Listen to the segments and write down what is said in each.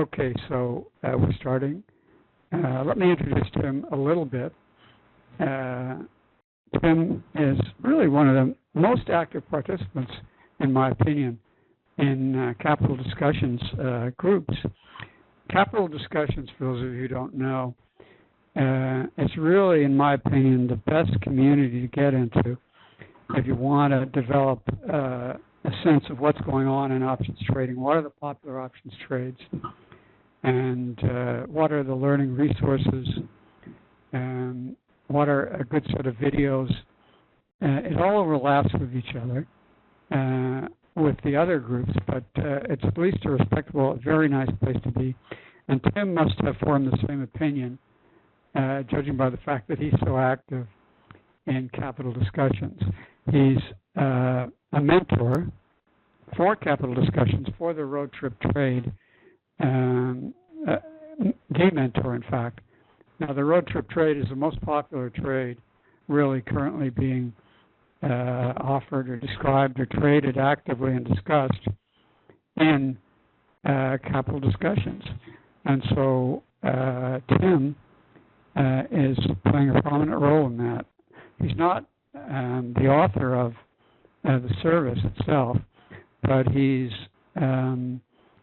Okay, so we're starting. Let me introduce Tim a little bit. Tim is really one of the most active participants, in my opinion, in capital discussions groups. Capital discussions, for those of you who don't know, it's really, in my opinion, the best community to get into if you want to develop a sense of what's going on in options trading. What are the popular options trades? And what are the learning resources? What are a good set of videos? It all overlaps with each other, with the other groups, but it's at least a respectable, very nice place to be. And Tim must have formed the same opinion, judging by the fact that he's so active in capital discussions. He's a mentor for capital discussions for the road trip trade, the mentor, in fact. Now, the road trip trade is the most popular trade really currently being offered or described or traded actively and discussed in capital discussions. And so Tim is playing a prominent role in that. He's not the author of the service itself, but he's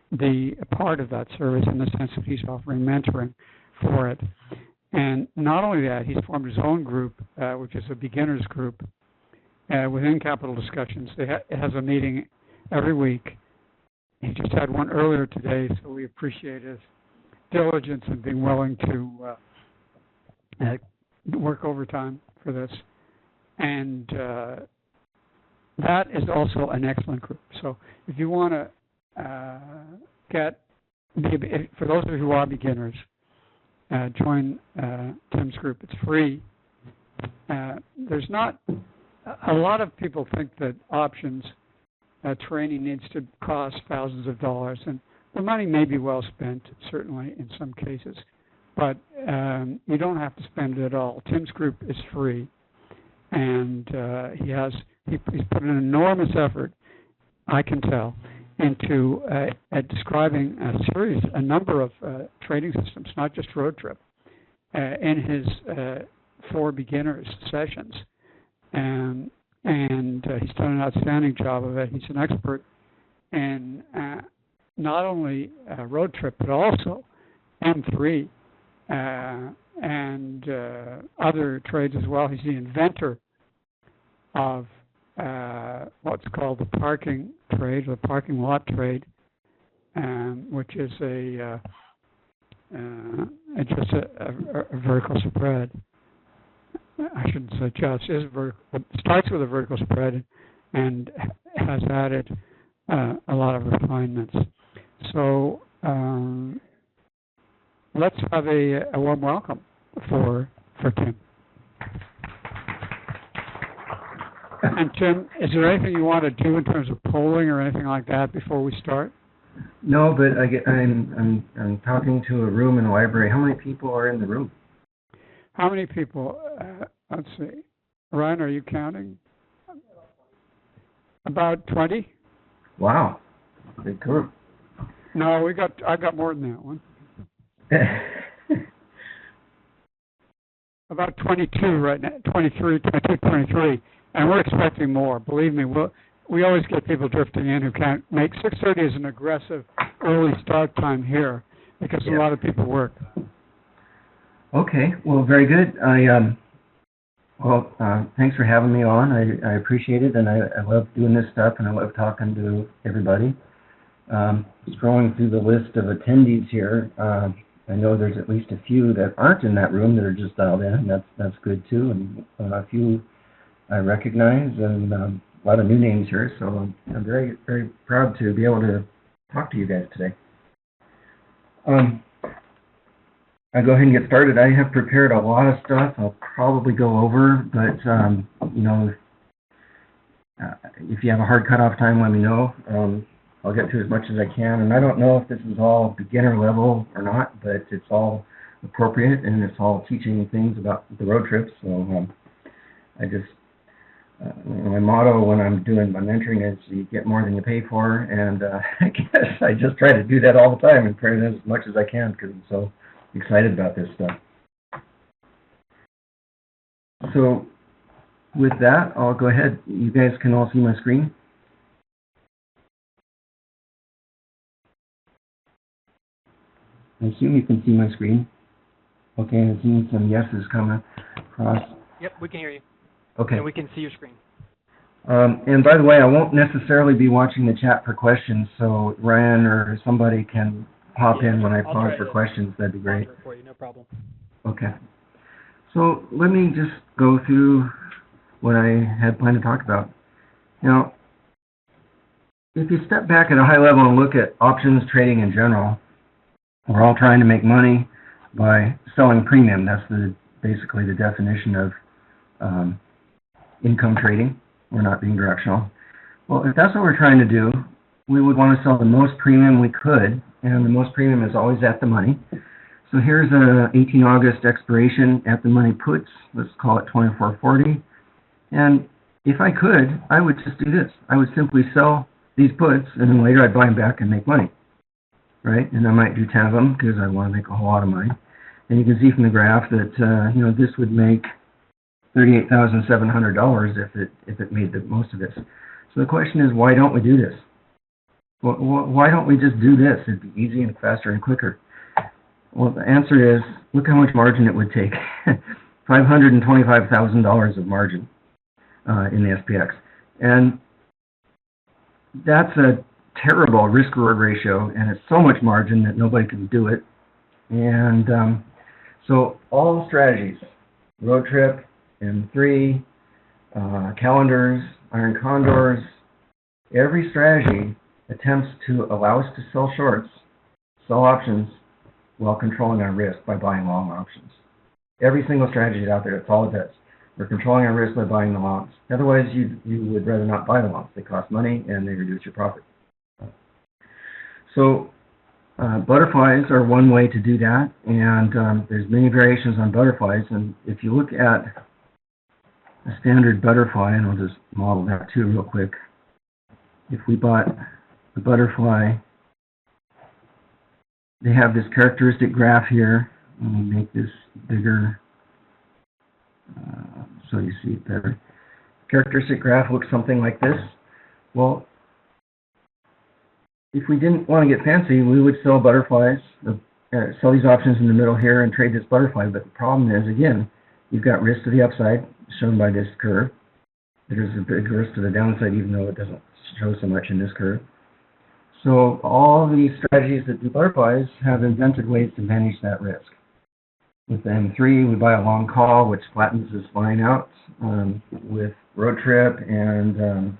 the part of that service in the sense that he's offering mentoring for it. And not only that, he's formed his own group, which is a beginners group within capital discussions. It has a meeting every week. He just had one earlier today, so we appreciate his diligence and being willing to work overtime for this. And that is also an excellent group. So if you want to for those of you who are beginners, join Tim's group. It's free. There's not a lot of people think that options training needs to cost thousands of dollars, and the money may be well spent, certainly in some cases, but you don't have to spend it at all. Tim's group is free, and he's put an enormous effort, I can tell, into describing a number of trading systems, not just road trip, in his 4 beginners sessions. And he's done an outstanding job of it. He's an expert in not only road trip, but also M3 and other trades as well. He's the inventor of what's called the parking trade, or the parking lot trade, which is just a vertical spread. I shouldn't say just, is vertical. It starts with a vertical spread and has added a lot of refinements. So let's have a warm welcome for Tim. And Tim, is there anything you want to do in terms of polling or anything like that before we start? No, but I'm talking to a room in the library. How many people are in the room? How many people? Let's see. Ryan, are you counting? About 20. Wow, big group. No, I got more than that one. About 22 right now, 22, 23. And we're expecting more. Believe me, we always get people drifting in who can't make 6:30 is an aggressive early start time here because a lot of people work. Okay, well, very good. Thanks for having me on. I appreciate it, and I love doing this stuff, and I love talking to everybody. Scrolling through the list of attendees here, I know there's at least a few that aren't in that room that are just dialed in. That's good too, and a few I recognize, and a lot of new names here. So I'm very, very proud to be able to talk to you guys today. I'll go ahead and get started. I have prepared a lot of stuff I'll probably go over, but if you have a hard cutoff time, let me know. I'll get to as much as I can, and I don't know if this is all beginner level or not, but it's all appropriate, and it's all teaching things about the road trips. So I just my motto when I'm doing my mentoring is you get more than you pay for, and I guess I just try to do that all the time and print as much as I can because I'm so excited about this stuff. So with that, I'll go ahead. You guys can all see my screen. I assume you can see my screen. Okay, I'm seeing some yeses coming across. Yep, we can hear you. Okay. And we can see your screen. And by the way, I won't necessarily be watching the chat for questions, so Ryan or somebody can pop in when I pause for questions. That'd be great. For you, no problem. Okay. So let me just go through what I had planned to talk about. Now, if you step back at a high level and look at options trading in general, we're all trying to make money by selling premium. That's basically the definition of income trading. We're not being directional. Well, if that's what we're trying to do, we would want to sell the most premium we could, and the most premium is always at the money. So here's a 18 August expiration at the money puts. Let's call it 24.40. And if I could, I would just do this. I would simply sell these puts, and then later I'd buy them back and make money, right? And I might do 10 of them because I want to make a whole lot of money. And you can see from the graph that this would make $38,700 if it made the most of this. So the question is, why don't we do this? Well, why don't we just do this? It'd be easy and faster and quicker. Well, the answer is, look how much margin it would take. $525,000 of margin in the SPX. And that's a terrible risk-reward ratio, and it's so much margin that nobody can do it. And so all strategies, road trip, M3, calendars, iron condors, every strategy attempts to allow us to sell shorts, sell options, while controlling our risk by buying long options. Every single strategy out there, that's all it does. We're controlling our risk by buying the longs. Otherwise, you would rather not buy the longs. They cost money and they reduce your profit. So butterflies are one way to do that, and there's many variations on butterflies. And if you look at a standard butterfly, and I'll just model that too real quick. If we bought the butterfly, they have this characteristic graph here. Let me make this bigger so you see it better. Characteristic graph looks something like this. Well, if we didn't want to get fancy, we would sell butterflies, sell these options in the middle here and trade this butterfly. But the problem is, again, you've got risk to the upside shown by this curve. There's a big risk to the downside, even though it doesn't show so much in this curve. So all these strategies that do butterflies have invented ways to manage that risk. With the M3, we buy a long call, which flattens this line out. With Road Trip and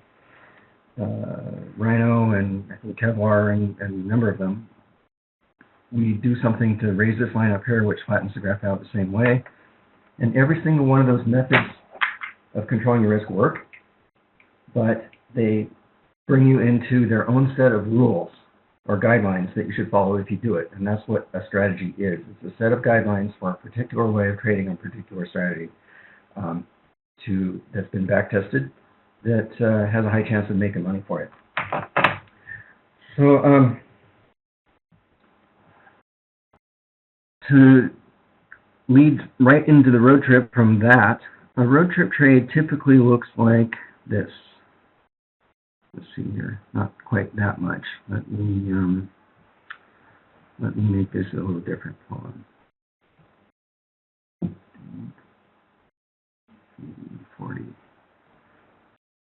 Rhino and I think Kevlar and a number of them, we do something to raise this line up here, which flattens the graph out the same way. And every single one of those methods of controlling your risk work, but they bring you into their own set of rules or guidelines that you should follow if you do it. And that's what a strategy is. It's a set of guidelines for a particular way of trading a particular strategy that's been back-tested, that has a high chance of making money for you. So to lead right into the road trip from that, a road trip trade typically looks like this. Let's see here, not quite that much. Let me make this a little different. Hold on. 40.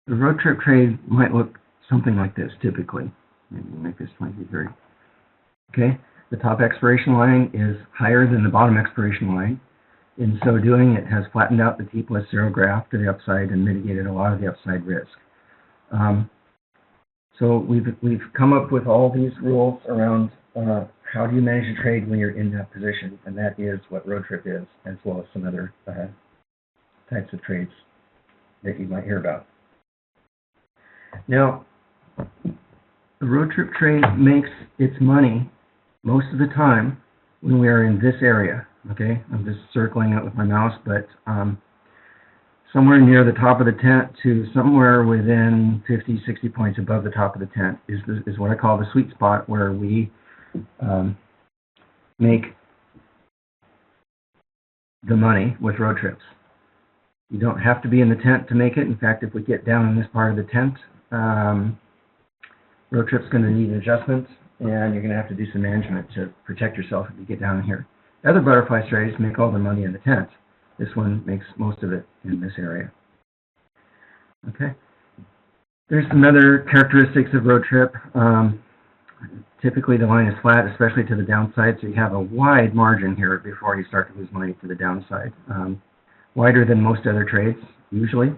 The road trip trade might look something like this typically. Maybe we'll make this 20-30. Okay, the top expiration line is higher than the bottom expiration line. In so doing, it has flattened out the T plus 0 graph to the upside and mitigated a lot of the upside risk. So we've come up with all these rules around how do you manage a trade when you're in that position, and that is what road trip is, as well as some other types of trades that you might hear about. Now, the road trip trade makes its money most of the time when we are in this area. Okay, I'm just circling it with my mouse, but somewhere near the top of the tent to somewhere within 50, 60 points above the top of the tent is what I call the sweet spot, where we make the money with road trips. You don't have to be in the tent to make it. In fact, if we get down in this part of the tent, road trip's going to need adjustments, and you're going to have to do some management to protect yourself if you get down here. Other butterfly strays make all their money in the tent. This one makes most of it in this area. Okay. There's some other characteristics of road trip. Typically the line is flat, especially to the downside, so you have a wide margin here before you start to lose money to the downside. Wider than most other trades, usually.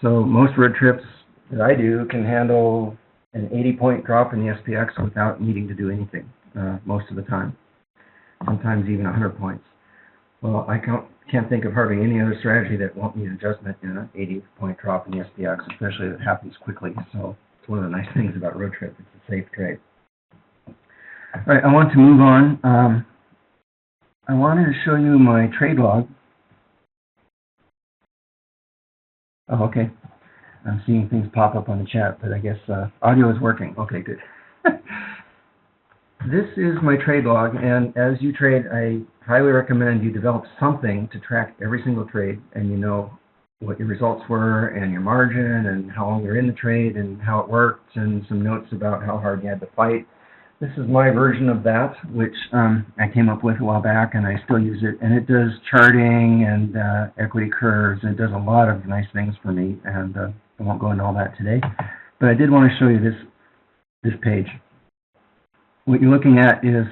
So most road trips that I do can handle an 80-point drop in the SPX without needing to do anything most of the time. Sometimes even 100 points. Well, I can't think of hardly any other strategy that won't need adjustment in an 80-point drop in the SPX, especially if it happens quickly. So it's one of the nice things about road trip. It's a safe trade. All right, I want to move on. I wanted to show you my trade log. Oh, okay. I'm seeing things pop up on the chat, but I guess audio is working. Okay, good. This is my trade log, and as you trade, I highly recommend you develop something to track every single trade, and you know what your results were, and your margin, and how long you're in the trade, and how it worked, and some notes about how hard you had to fight. This is my version of that, which I came up with a while back, and I still use it. And it does charting and equity curves, and it does a lot of nice things for me, and I won't go into all that today. But I did want to show you this page. What you're looking at is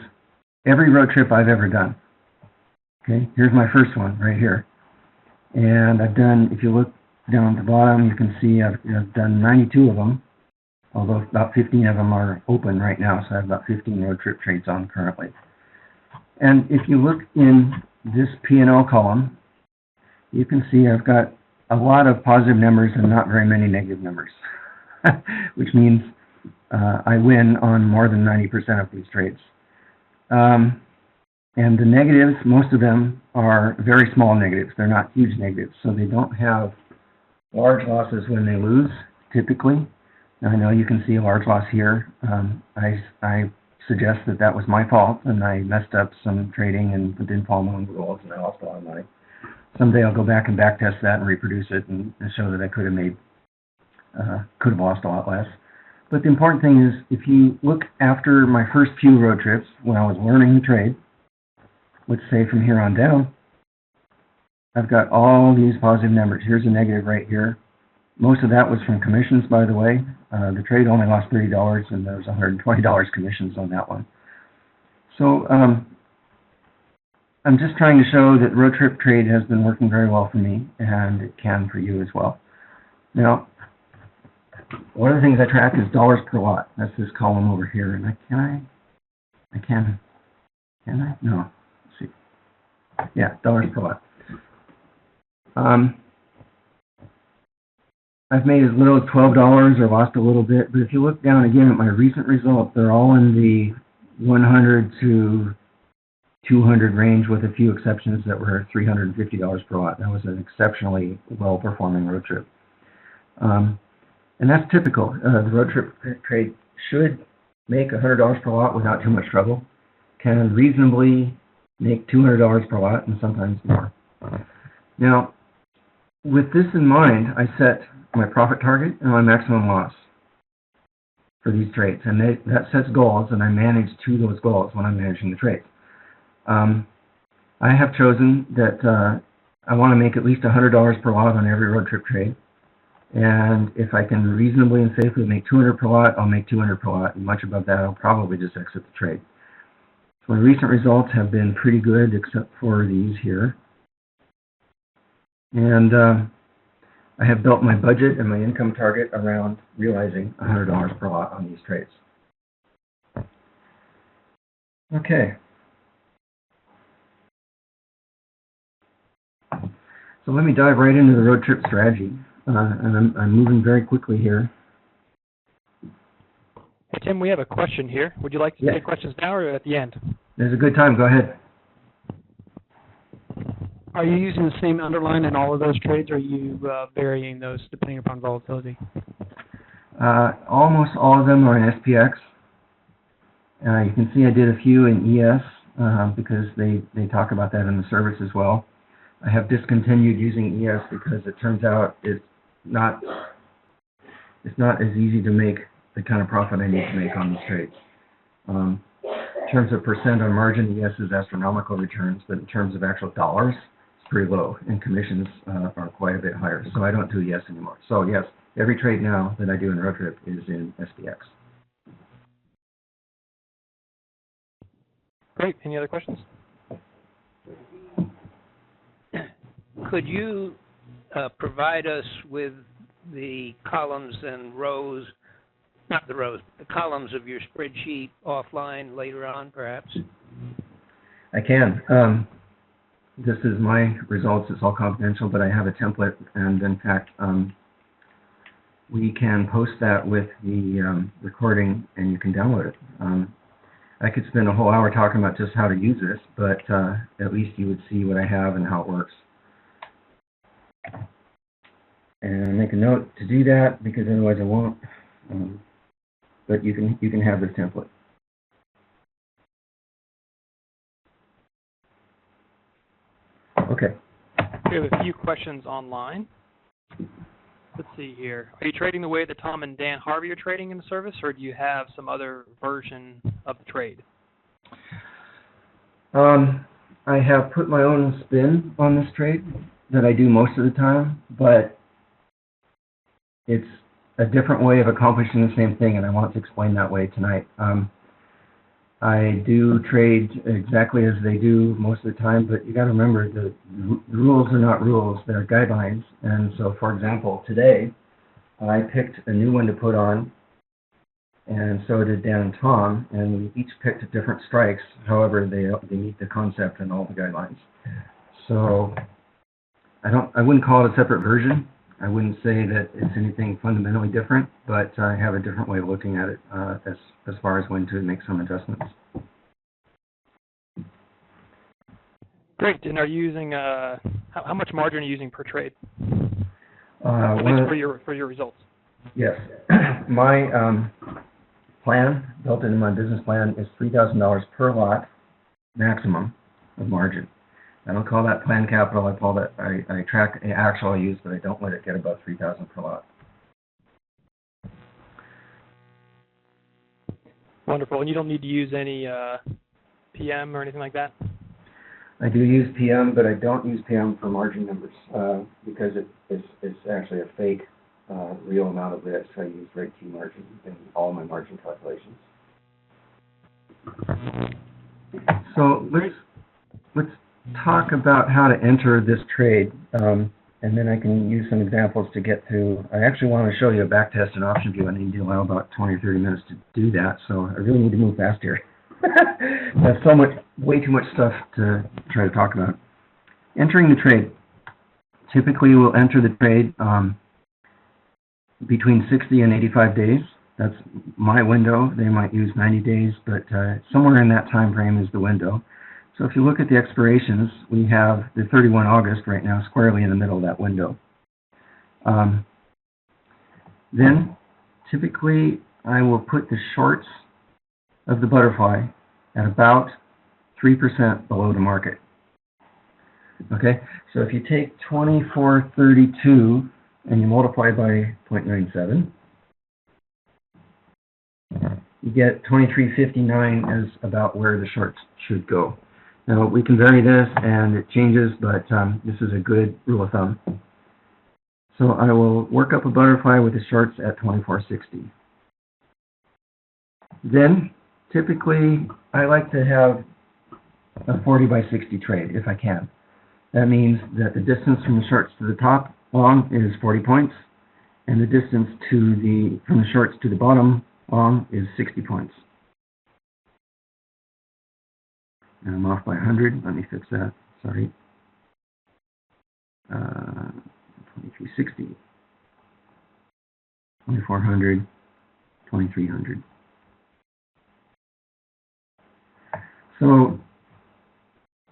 every road trip I've ever done. Okay, here's my first one right here. And I've done, if you look down at the bottom, you can see I've done 92 of them. Although about 15 of them are open right now, so I have about 15 road trip trades on currently. And if you look in this P&L column, you can see I've got a lot of positive numbers and not very many negative numbers, which means I win on more than 90% of these trades. And the negatives, most of them are very small negatives. They're not huge negatives, so they don't have large losses when they lose, typically. I know you can see a large loss here. I suggest that was my fault, and I messed up some trading and didn't follow my own rules, and I lost a lot of money. Someday I'll go back and backtest that and reproduce it and show that I could have lost a lot less. But the important thing is, if you look after my first few road trips, when I was learning the trade, let's say from here on down, I've got all these positive numbers. Here's a negative right here. Most of that was from commissions, by the way. The trade only lost $30, and there was $120 commissions on that one. So I'm just trying to show that road trip trade has been working very well for me, and it can for you as well. Now, one of the things I track is dollars per lot. That's this column over here. And can I? No. Let's see. Yeah, dollars per lot. I've made as little as $12 or lost a little bit, but if you look down again at my recent results, they're all in the 100 to 200 range, with a few exceptions that were $350 per lot. That was an exceptionally well-performing road trip. And that's typical. The road trip trade should make $100 per lot without too much trouble, can reasonably make $200 per lot, and sometimes more. Now, with this in mind, I set my profit target and my maximum loss for these trades, and that sets goals, and I manage to those goals when I'm managing the trades. I have chosen that I want to make at least $100 per lot on every road trip trade, and if I can reasonably and safely make 200 per lot, I'll make 200 per lot, and much above that, I'll probably just exit the trade. So my recent results have been pretty good, except for these here. And I have built my budget and my income target around realizing $100 per lot on these trades. Okay. So let me dive right into the road trip strategy. And I'm moving very quickly here. Hey, Tim, we have a question here. Would you like to take questions now or at the end? There's a good time. Go ahead. Are you using the same underline in all of those trades, or are you varying those depending upon volatility? Almost all of them are in SPX. You can see I did a few in ES because they talk about that in the service as well. I have discontinued using ES because it turns out it's not as easy to make the kind of profit I need to make on these trades. In terms of percent on margin, ES is astronomical returns, but in terms of actual dollars, it's pretty low, and commissions are quite a bit higher. So I don't do ES anymore. So yes, every trade now that I do in road trip is in SPX. Great. Any other questions? Could you provide us with the columns and rows, not the rows, the columns of your spreadsheet offline later on, perhaps? I can. This is my results. It's all confidential, but I have a template, and in fact, we can post that with the recording, and you can download it. I could spend a whole hour talking about just how to use this, but at least you would see what I have and how it works. And make a note to do that because otherwise I won't. But you can have this template. Okay. We have a few questions online. Let's see here. Are you trading the way that Tom and Dan Harvey are trading in the service, or do you have some other version of the trade? I have put my own spin on this trade that I do most of the time, but it's a different way of accomplishing the same thing, and I want to explain that way tonight. I do trade exactly as they do most of the time, but you got to remember the rules are not rules, they're guidelines. And so, for example, today I picked a new one to put on, and so did Dan and Tom, and we each picked different strikes. However, they meet the concept and all the guidelines. So I wouldn't call it a separate version. I wouldn't say that it's anything fundamentally different, but I have a different way of looking at it as far as when to make some adjustments. Great. And are you using how much margin are you using per trade? At least for your results. Yes, my plan built into my business plan is $3,000 per lot maximum of margin. I don't call that plan capital. I call that I track the actual I use, but I don't let it get above 3,000 per lot. Wonderful. And you don't need to use any PM or anything like that? I do use PM, but I don't use PM for margin numbers because it's actually a fake real amount of risk. I use rate key margin in all my margin calculations. So let's talk about how to enter this trade, and then I can use some examples to get to. I actually want to show you a backtest and option view. I need to allow about 20 or 30 minutes to do that, so I really need to move fast here. That's way too much stuff to try to talk about. Entering the trade. Typically, we'll enter the trade between 60 and 85 days. That's my window. They might use 90 days, but somewhere in that time frame is the window. So if you look at the expirations, we have the 31 August right now squarely in the middle of that window. Then, typically, I will put the shorts of the butterfly at about 3% below the market. Okay, so if you take 2432 and you multiply by 0.97, you get 2359 as about where the shorts should go. Now, we can vary this, and it changes, but this is a good rule of thumb. So I will work up a butterfly with the shorts at 2460. Then, typically, I like to have a 40 by 60 trade, if I can. That means that the distance from the shorts to the top long is 40 points, and the distance from the shorts to the bottom long is 60 points. And I'm off by 100. Let me fix that. Sorry. 2360, 2400, 2300. So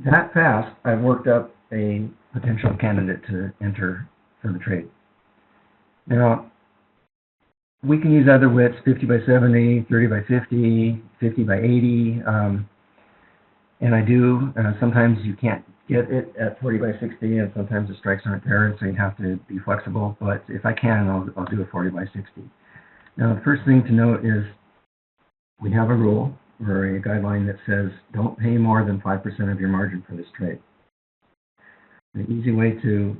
that fast, I've worked up a potential candidate to enter for the trade. Now, we can use other widths, 50 by 70, 30 by 50, 50 by 80, and I do. Sometimes you can't get it at 40 by 60, and sometimes the strikes aren't there, so you have to be flexible, but if I can, I'll do a 40 by 60. Now, the first thing to note is we have a rule or a guideline that says don't pay more than 5% of your margin for this trade. The easy way to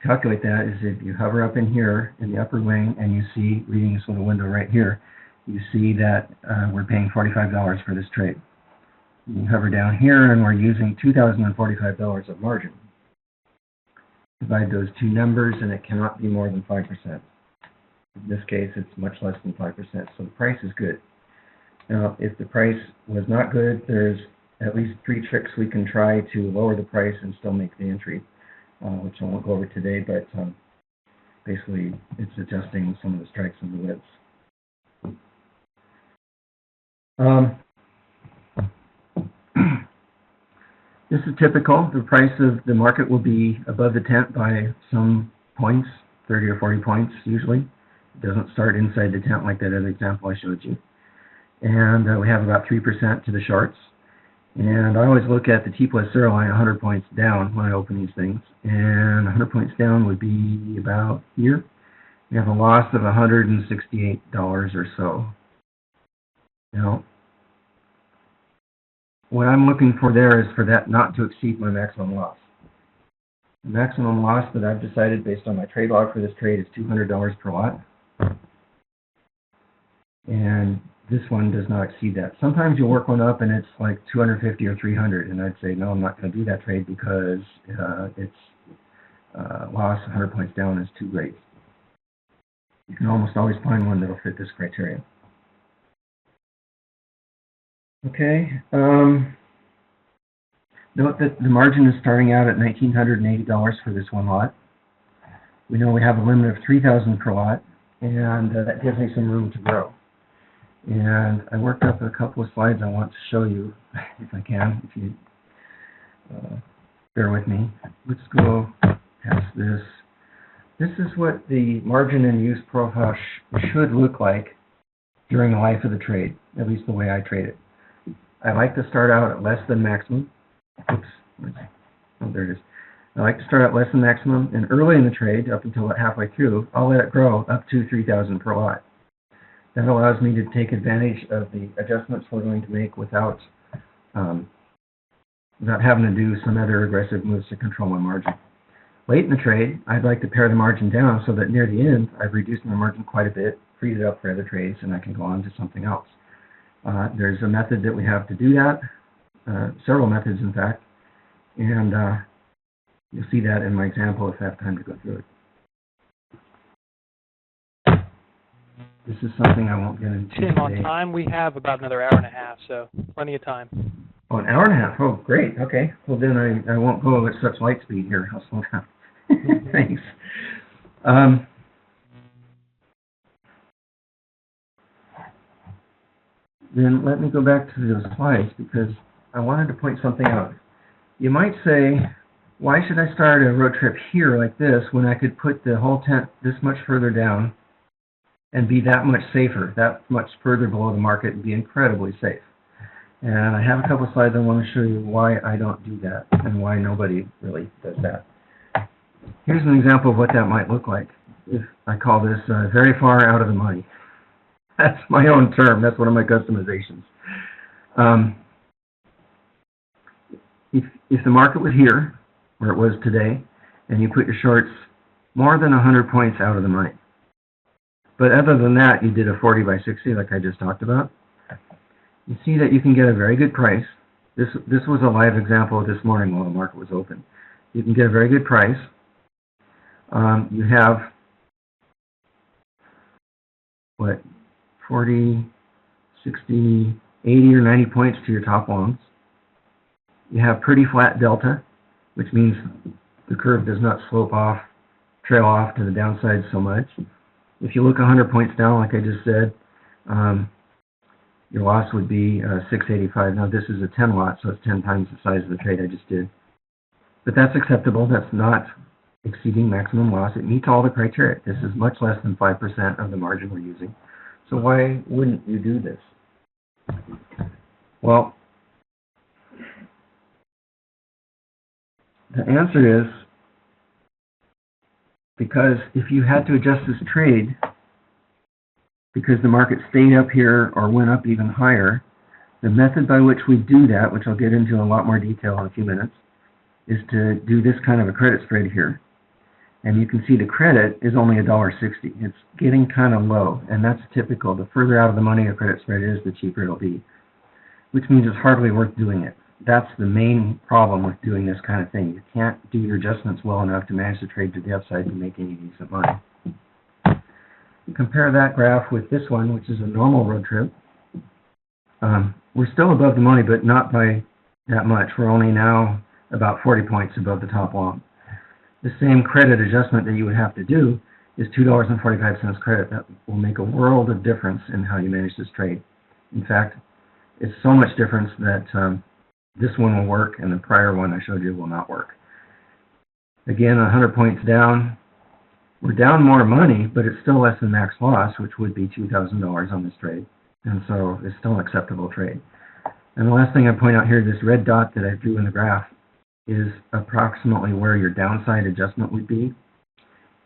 calculate that is if you hover up in here in the upper wing and you see, reading this little window right here, you see that we're paying $45 for this trade. You hover down here and we're using $2,045 of margin. Divide those two numbers and it cannot be more than 5%. In this case, it's much less than 5%, so the price is good. Now, if the price was not good, there's at least 3 tricks we can try to lower the price and still make the entry, which I won't go over today, but basically it's adjusting some of the strikes and the widths. This is typical. The price of the market will be above the tent by some points, 30 or 40 points usually. It doesn't start inside the tent like that other example I showed you. And we have about 3% to the shorts. And I always look at the T plus 0 line 100 points down when I open these things. And 100 points down would be about here. We have a loss of $168 or so. Now, what I'm looking for there is for that not to exceed my maximum loss. The maximum loss that I've decided based on my trade log for this trade is $200 per lot. And this one does not exceed that. Sometimes you'll work one up and it's like 250 or 300, and I'd say, no, I'm not going to do that trade because its loss 100 points down is too great. You can almost always find one that'll fit this criteria. Okay. Note that the margin is starting out at $1,980 for this one lot. We know we have a limit of $3,000 per lot, and that gives me some room to grow. And I worked up a couple of slides I want to show you, if I can, if you bear with me. Let's go past this. This is what the margin and use profile should look like during the life of the trade, at least the way I trade it. I like to start out at less than maximum. Oops. Oh, there it is. I like to start at less than maximum, and early in the trade, up until about halfway through, I'll let it grow up to $3,000 per lot. That allows me to take advantage of the adjustments we're going to make without having to do some other aggressive moves to control my margin. Late in the trade, I'd like to pare the margin down so that near the end, I've reduced my margin quite a bit, freed it up for other trades, and I can go on to something else. There's a method that we have to do that, several methods in fact, and you'll see that in my example if I have time to go through it. This is something I won't get into Tim, today. on time, we have about another hour and a half, so plenty of time. Oh, an hour and a half. Oh, great. Okay. Well, then I won't go at such light speed here. I'll slow down. Thanks. Then let me go back to those slides because I wanted to point something out. You might say, why should I start a road trip here like this when I could put the whole tent this much further down and be that much safer, that much further below the market and be incredibly safe? And I have a couple slides I want to show you why I don't do that and why nobody really does that. Here's an example of what that might look like. If I call this very far out of the money. That's my own term. That's one of my customizations. If the market was here, where it was today, and you put your shorts more than 100 points out of the money, but other than that, you did a 40 by 60 like I just talked about, you see that you can get a very good price. This was a live example this morning while the market was open. You can get a very good price. You have, what, 40, 60, 80 or 90 points to your top longs. You have pretty flat delta, which means the curve does not slope off, trail off to the downside so much. If you look 100 points down, like I just said, your loss would be 685. Now this is a 10 lot, so it's 10 times the size of the trade I just did. But that's acceptable. That's not exceeding maximum loss. It meets all the criteria. This is much less than 5% of the margin we're using. So why wouldn't you do this? Well, the answer is because if you had to adjust this trade because the market stayed up here or went up even higher, the method by which we do that, which I'll get into in a lot more detail in a few minutes, is to do this kind of a credit spread here. And you can see the credit is only $1.60. It's getting kind of low, and that's typical. The further out of the money a credit spread is, the cheaper it'll be, which means it's hardly worth doing it. That's the main problem with doing this kind of thing. You can't do your adjustments well enough to manage the trade to the upside to make any decent money. Compare that graph with this one, which is a normal road trip. We're still above the money, but not by that much. We're only now about 40 points above the top long. The same credit adjustment that you would have to do is $2.45 credit. That will make a world of difference in how you manage this trade. In fact, it's so much difference that this one will work and the prior one I showed you will not work. Again, 100 points down. We're down more money, but it's still less than max loss, which would be $2,000 on this trade. And so it's still an acceptable trade. And the last thing I point out here, this red dot that I drew in the graph is approximately where your downside adjustment would be.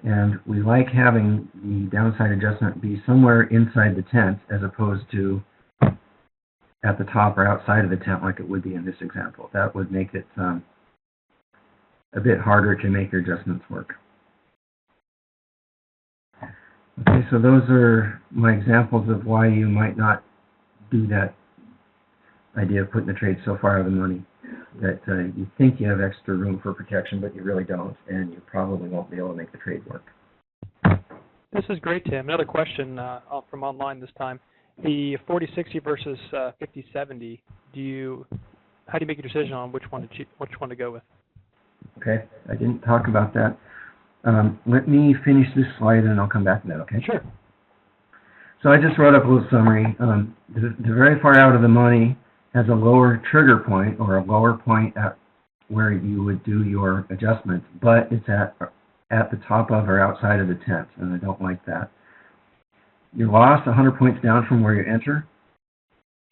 And we like having the downside adjustment be somewhere inside the tent as opposed to at the top or outside of the tent like it would be in this example. That would make it a bit harder to make your adjustments work. Okay, so those are my examples of why you might not do that idea of putting the trade so far out of the money that you think you have extra room for protection, but you really don't, and you probably won't be able to make the trade work. This is great, Tim. Another question from online this time. The 40-60 versus 50-70, how do you make a decision on which one to go with? Okay, I didn't talk about that. Let me finish this slide and I'll come back to that, okay? Sure. So I just wrote up a little summary. The very far out of the money has a lower trigger point or a lower point at where you would do your adjustment, but it's at the top of or outside of the tent, and I don't like that. Your loss, 100 points down from where you enter,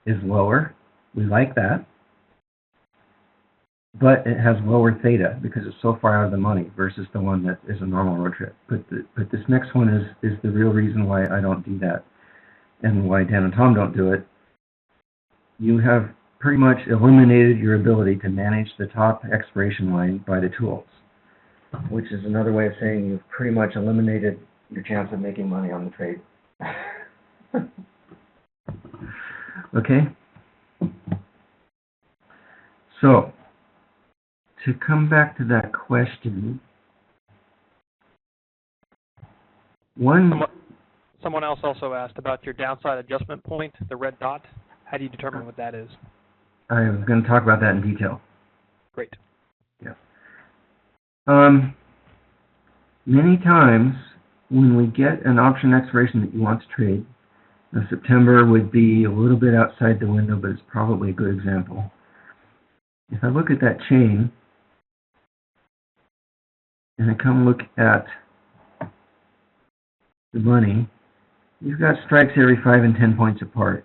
is lower. We like that. But it has lower theta because it's so far out of the money versus the one that is a normal road trip. But this next one is the real reason why I don't do that and why Dan and Tom don't do it. You have pretty much eliminated your ability to manage the top expiration line by the tools, which is another way of saying you've pretty much eliminated your chance of making money on the trade. Okay? So, to come back to that question, Someone else also asked about your downside adjustment point, the red dot. How do you determine what that is? I was going to talk about that in detail. Great. Yeah. Many times when we get an option expiration that you want to trade, September would be a little bit outside the window, but it's probably a good example. If I look at that chain, and I come look at the money, you've got strikes every 5 and 10 points apart.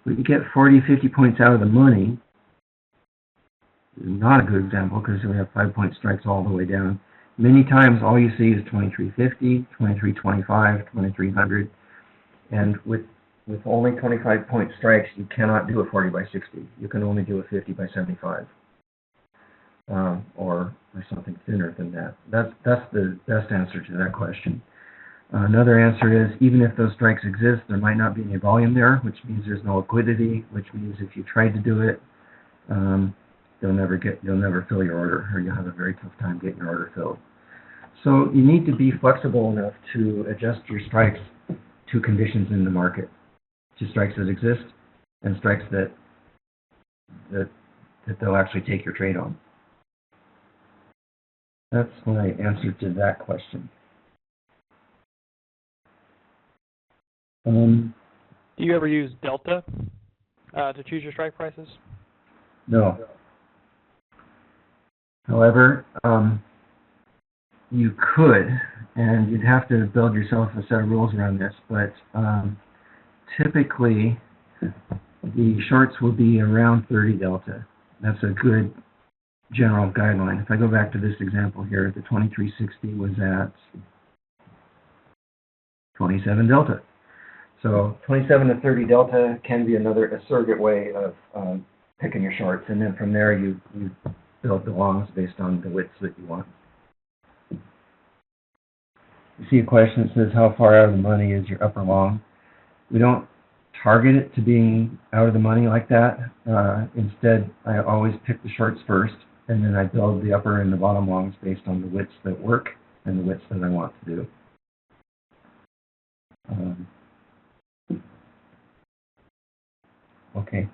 But you get 40, 50 points out of the money, not a good example because we have 5-point strikes all the way down. Many times all you see is 2350, 2325, 2300, and with only 25-point strikes, you cannot do a 40 by 60. You can only do a 50 by 75, or something thinner than that. That's the best answer to that question. Another answer is, even if those strikes exist, there might not be any volume there, which means there's no liquidity, which means if you tried to do it, you'll never fill your order, or you'll have a very tough time getting your order filled. So you need to be flexible enough to adjust your strikes to conditions in the market, to strikes that exist and strikes that they'll actually take your trade on. That's my answer to that question. Do you ever use delta to choose your strike prices? No. However, you could, and you'd have to build yourself a set of rules around this, but typically the shorts will be around 30 delta. That's a good general guideline. If I go back to this example here, the 2360 was at 27 delta. So 27 to 30 delta can be a surrogate way of picking your shorts, and then from there you build the longs based on the widths that you want. You see a question that says, how far out of the money is your upper long? We don't target it to being out of the money like that. Instead, I always pick the shorts first, and then I build the upper and the bottom longs based on the widths that work and the widths that I want to do. Okay.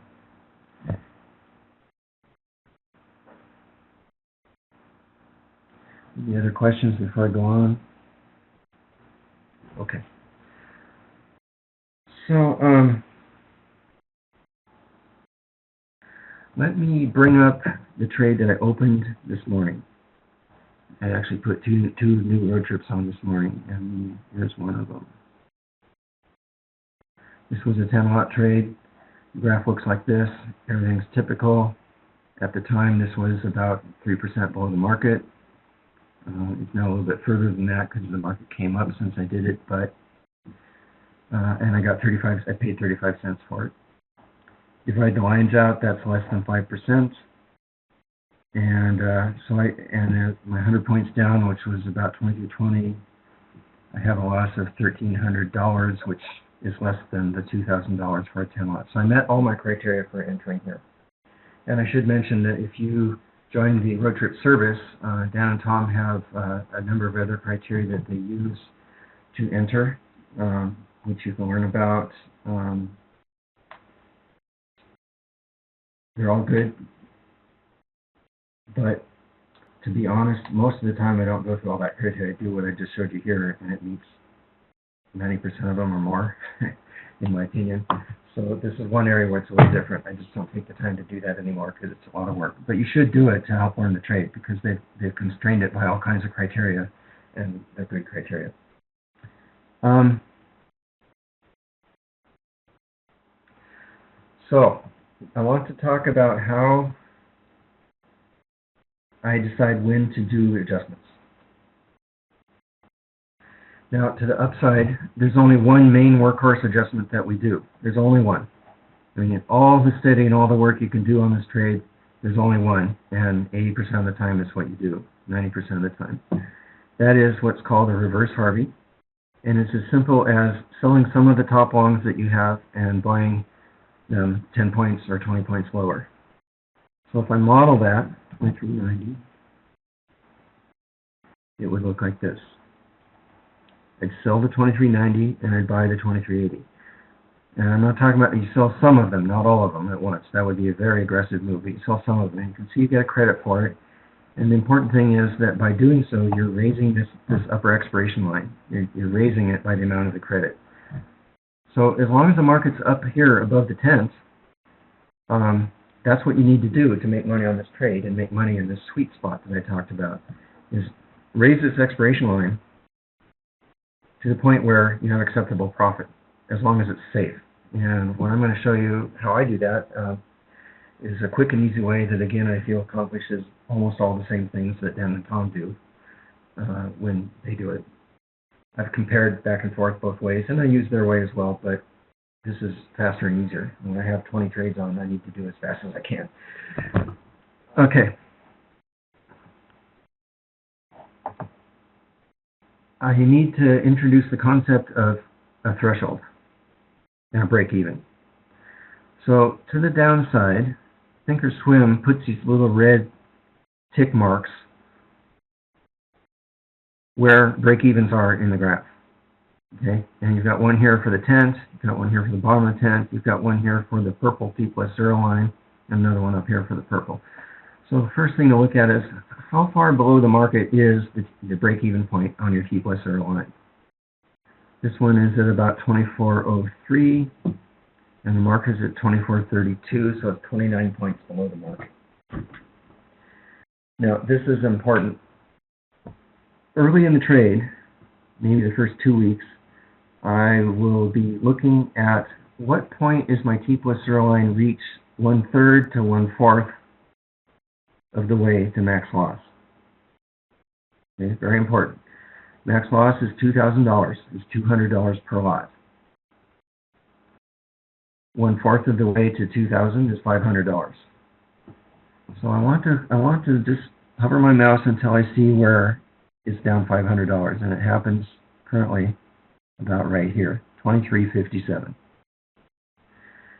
Any other questions before I go on? Okay. So, let me bring up the trade that I opened this morning. I actually put two new road trips on this morning, and here's one of them. This was a 10-lot trade. The graph looks like this. Everything's typical. At the time, this was about 3% below the market. It's now a little bit further than that because the market came up since I did it, but and I paid 35 cents for it. Divide the lines out, that's less than 5%. And my 100 points down, which was about 22.20, I have a loss of $1,300, which is less than the $2,000 for a 10 lot. So I met all my criteria for entering here. And I should mention that if you join the road trip service, Dan and Tom have a number of other criteria that they use to enter, which you can learn about. They're all good, but to be honest, most of the time I don't go through all that criteria. I do what I just showed you here, and it meets 90% of them or more, in my opinion. So this is one area where it's a little different. I just don't take the time to do that anymore because it's a lot of work. But you should do it to help learn the trade because they've constrained it by all kinds of criteria, and they're good criteria. So I want to talk about how I decide when to do adjustments. Now, to the upside, there's only one main workhorse adjustment that we do. There's only one. I mean, all the study and all the work you can do on this trade, there's only one, and 80% of the time is what you do, 90% of the time. That is what's called a reverse Harvey, and it's as simple as selling some of the top longs that you have and buying them 10 points or 20 points lower. So if I model that, 2390, it would look like this. I'd sell the 2390 and I'd buy the 2380. And I'm not talking about you sell some of them, not all of them at once. That would be a very aggressive move, but you sell some of them. You can see you get a credit for it. And the important thing is that by doing so, you're raising this upper expiration line. You're raising it by the amount of the credit. So as long as the market's up here above the 10th, that's what you need to do to make money on this trade and make money in this sweet spot that I talked about, is raise this expiration line to the point where you have acceptable profit, as long as it's safe. And what I'm going to show you how I do that is a quick and easy way that, again, I feel accomplishes almost all the same things that Dan and Tom do when they do it. I've compared back and forth both ways, and I use their way as well, but this is faster and easier. When I have 20 trades on, I need to do as fast as I can. Okay. I need to introduce the concept of a threshold and a break even. So to the downside, Thinkorswim puts these little red tick marks where break-evens are in the graph. Okay, and you've got one here for the 10th, you've got one here for the bottom of the 10th, you've got one here for the purple T plus 0 line, and another one up here for the purple. So the first thing to look at is how far below the market is the break-even point on your T plus 0 line. This one is at about 24.03, and the market is at 24.32, so it's 29 points below the market. Now, this is important. Early in the trade, maybe the first 2 weeks, I will be looking at what point is my T plus 0 line reach 1/3 to 1/4 of the way to max loss. Okay, very important. Max loss is $2,000. It's $200 per lot. 1/4 of the way to 2,000 is $500. So I want to just hover my mouse until I see where it's down $500, and it happens currently about right here, 23.57.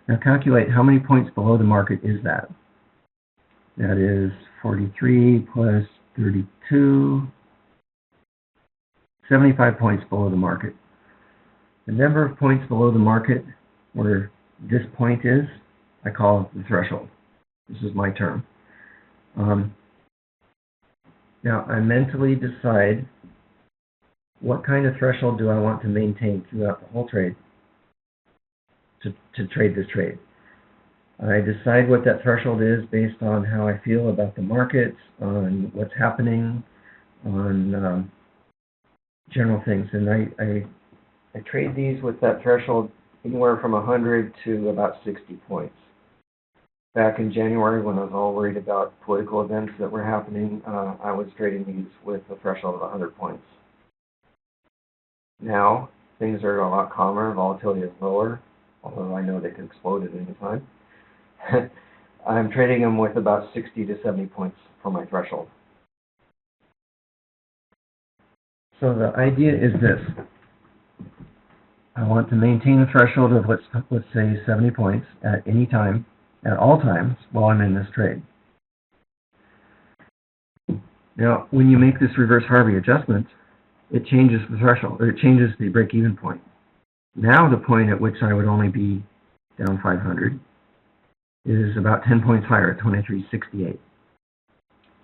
Now calculate how many points below the market is that. That is 43 plus 32, 75 points below the market. The number of points below the market where this point is, I call the threshold. This is my term. Now I mentally decide what kind of threshold do I want to maintain throughout the whole trade to trade this trade. I decide what that threshold is based on how I feel about the market, on what's happening, on general things. And I trade these with that threshold anywhere from 100 to about 60 points. Back in January, when I was all worried about political events that were happening, I was trading these with a threshold of 100 points. Now, things are a lot calmer, volatility is lower, although I know they could explode at any time. I'm trading them with about 60 to 70 points for my threshold. So the idea is this. I want to maintain a threshold of, let's say, 70 points at any time, at all times, while I'm in this trade. Now, when you make this reverse Harvey adjustment, it changes the threshold, or it changes the break-even point. Now the point at which I would only be down 500 is about 10 points higher at 23.68.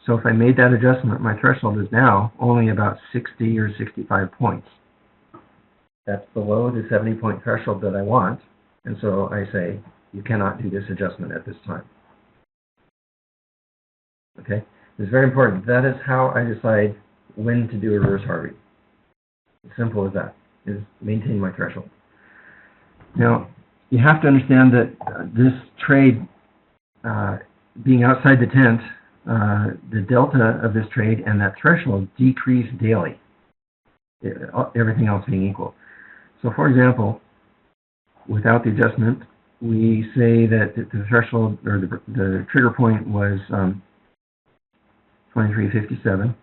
So if I made that adjustment, my threshold is now only about 60 or 65 points. That's below the 70-point threshold that I want, and so I say, you cannot do this adjustment at this time. Okay? It's very important. That is how I decide when to do a reverse Harvey. As simple as that, is maintain my threshold. Now, you have to understand that this trade, being outside the tent, the delta of this trade and that threshold decrease daily, everything else being equal. So, for example, without the adjustment, we say that the threshold, or the trigger point was 23.57.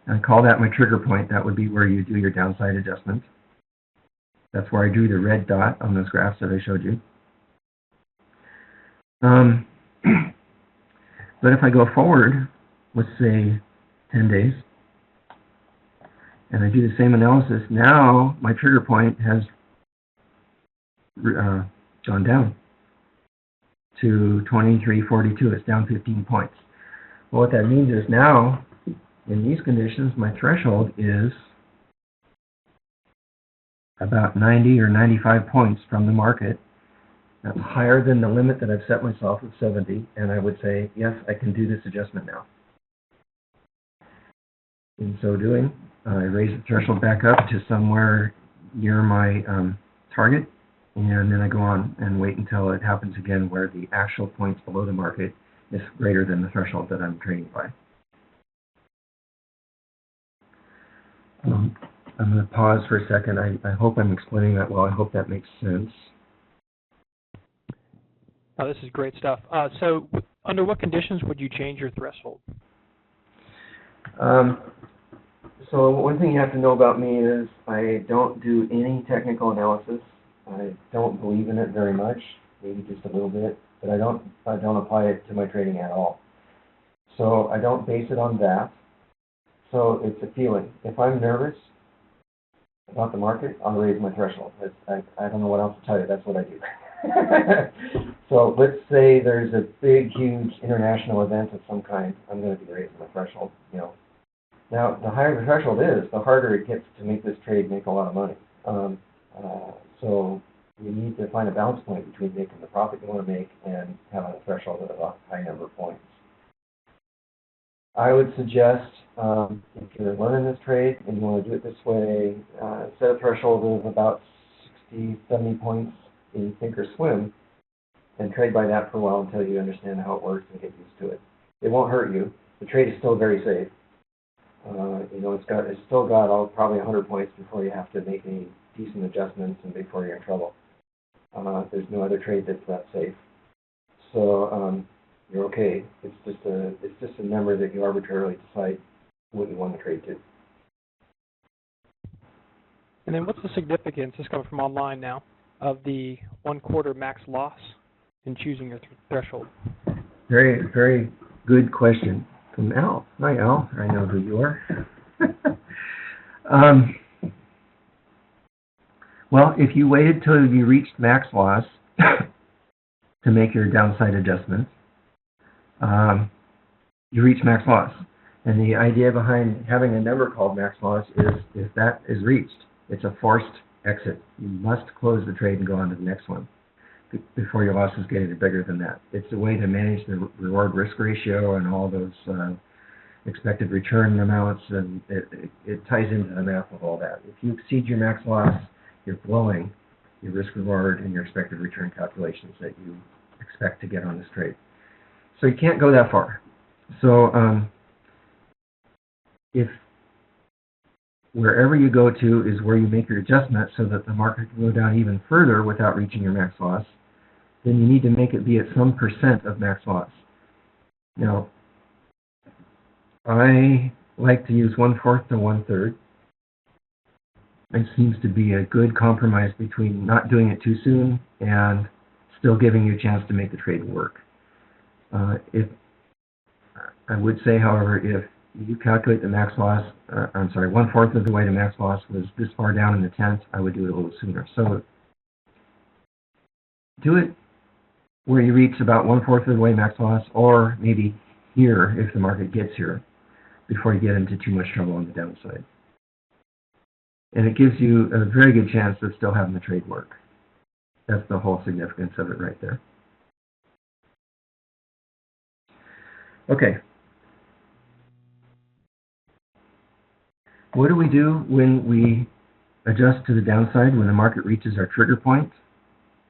And I call that my trigger point. That would be where you do your downside adjustment. That's where I drew the red dot on those graphs that I showed you. But if I go forward, let's say 10 days, and I do the same analysis, now my trigger point has gone down to 23.42. It's down 15 points. Well, what that means is now, in these conditions, my threshold is about 90 or 95 points from the market. That's higher than the limit that I've set myself of 70, and I would say, yes, I can do this adjustment now. In so doing, I raise the threshold back up to somewhere near my target, and then I go on and wait until it happens again where the actual points below the market is greater than the threshold that I'm trading by. I'm going to pause for a second. I hope I'm explaining that well. I hope that makes sense. Oh, this is great stuff. So under what conditions would you change your threshold? So one thing you have to know about me is I don't do any technical analysis. I don't believe in it very much, maybe just a little bit, but I don't apply it to my trading at all. So I don't base it on that. So it's a feeling. If I'm nervous about the market, I'll raise my threshold. I don't know what else to tell you. That's what I do. So let's say there's a big, huge international event of some kind. I'm going to be raising my threshold. Now, the higher the threshold is, the harder it gets to make this trade make a lot of money. So you need to find a balance point between making the profit you want to make and having a threshold of a high number of points. I would suggest, if you're learning this trade and you want to do it this way, set a threshold of about 60, 70 points in sink or swim, and trade by that for a while until you understand how it works and get used to it. It won't hurt you. The trade is still very safe. It's still got probably 100 points before you have to make any decent adjustments and before you're in trouble. There's no other trade that's that safe. So you're okay. It's just a number that you arbitrarily decide what you want to trade to. And then what's the significance, this coming from online now, of the 1/4 max loss in choosing your threshold? Very, very good question from Al. Hi, Al. I know who you are. Well, if you waited till you reached max loss to make your downside adjustments, you reach max loss. And the idea behind having a number called max loss is if that is reached, it's a forced exit. You must close the trade and go on to the next one before your losses get any bigger than that. It's a way to manage the reward-risk ratio and all those expected return amounts, and it ties into the math of all that. If you exceed your max loss, you're blowing your risk-reward and your expected return calculations that you expect to get on this trade. So you can't go that far. So if wherever you go to is where you make your adjustment so that the market can go down even further without reaching your max loss, then you need to make it be at some % of max loss. Now, I like to use 1/4 to 1/3. It seems to be a good compromise between not doing it too soon and still giving you a chance to make the trade work. If I would say, however, if you calculate the max loss, 1/4 of the way to max loss was this far down in the 10th, I would do it a little sooner. So do it where you reach about 1/4 of the way max loss, or maybe here if the market gets here, before you get into too much trouble on the downside. And it gives you a very good chance of still having the trade work. That's the whole significance of it right there. Okay. What do we do when we adjust to the downside when the market reaches our trigger point,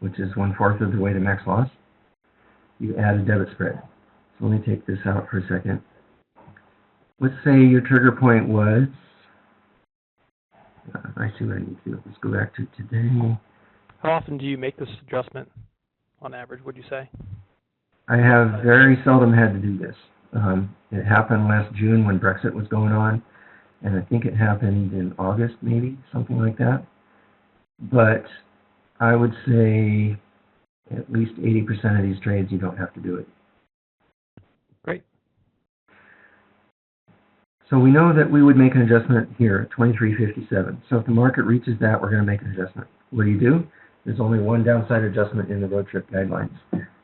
which is 1/4 of the way to max loss? You add a debit spread. So let me take this out for a second. Let's say your trigger point was, I see what I need to do. Let's go back to today. How often do you make this adjustment on average, would you say? I have very seldom had to do this. It happened last June when Brexit was going on, and I think it happened in August, maybe, something like that. But I would say at least 80% of these trades, you don't have to do it. Great. So we know that we would make an adjustment here at 23.57. So if the market reaches that, we're going to make an adjustment. What do? There's only one downside adjustment in the road trip guidelines.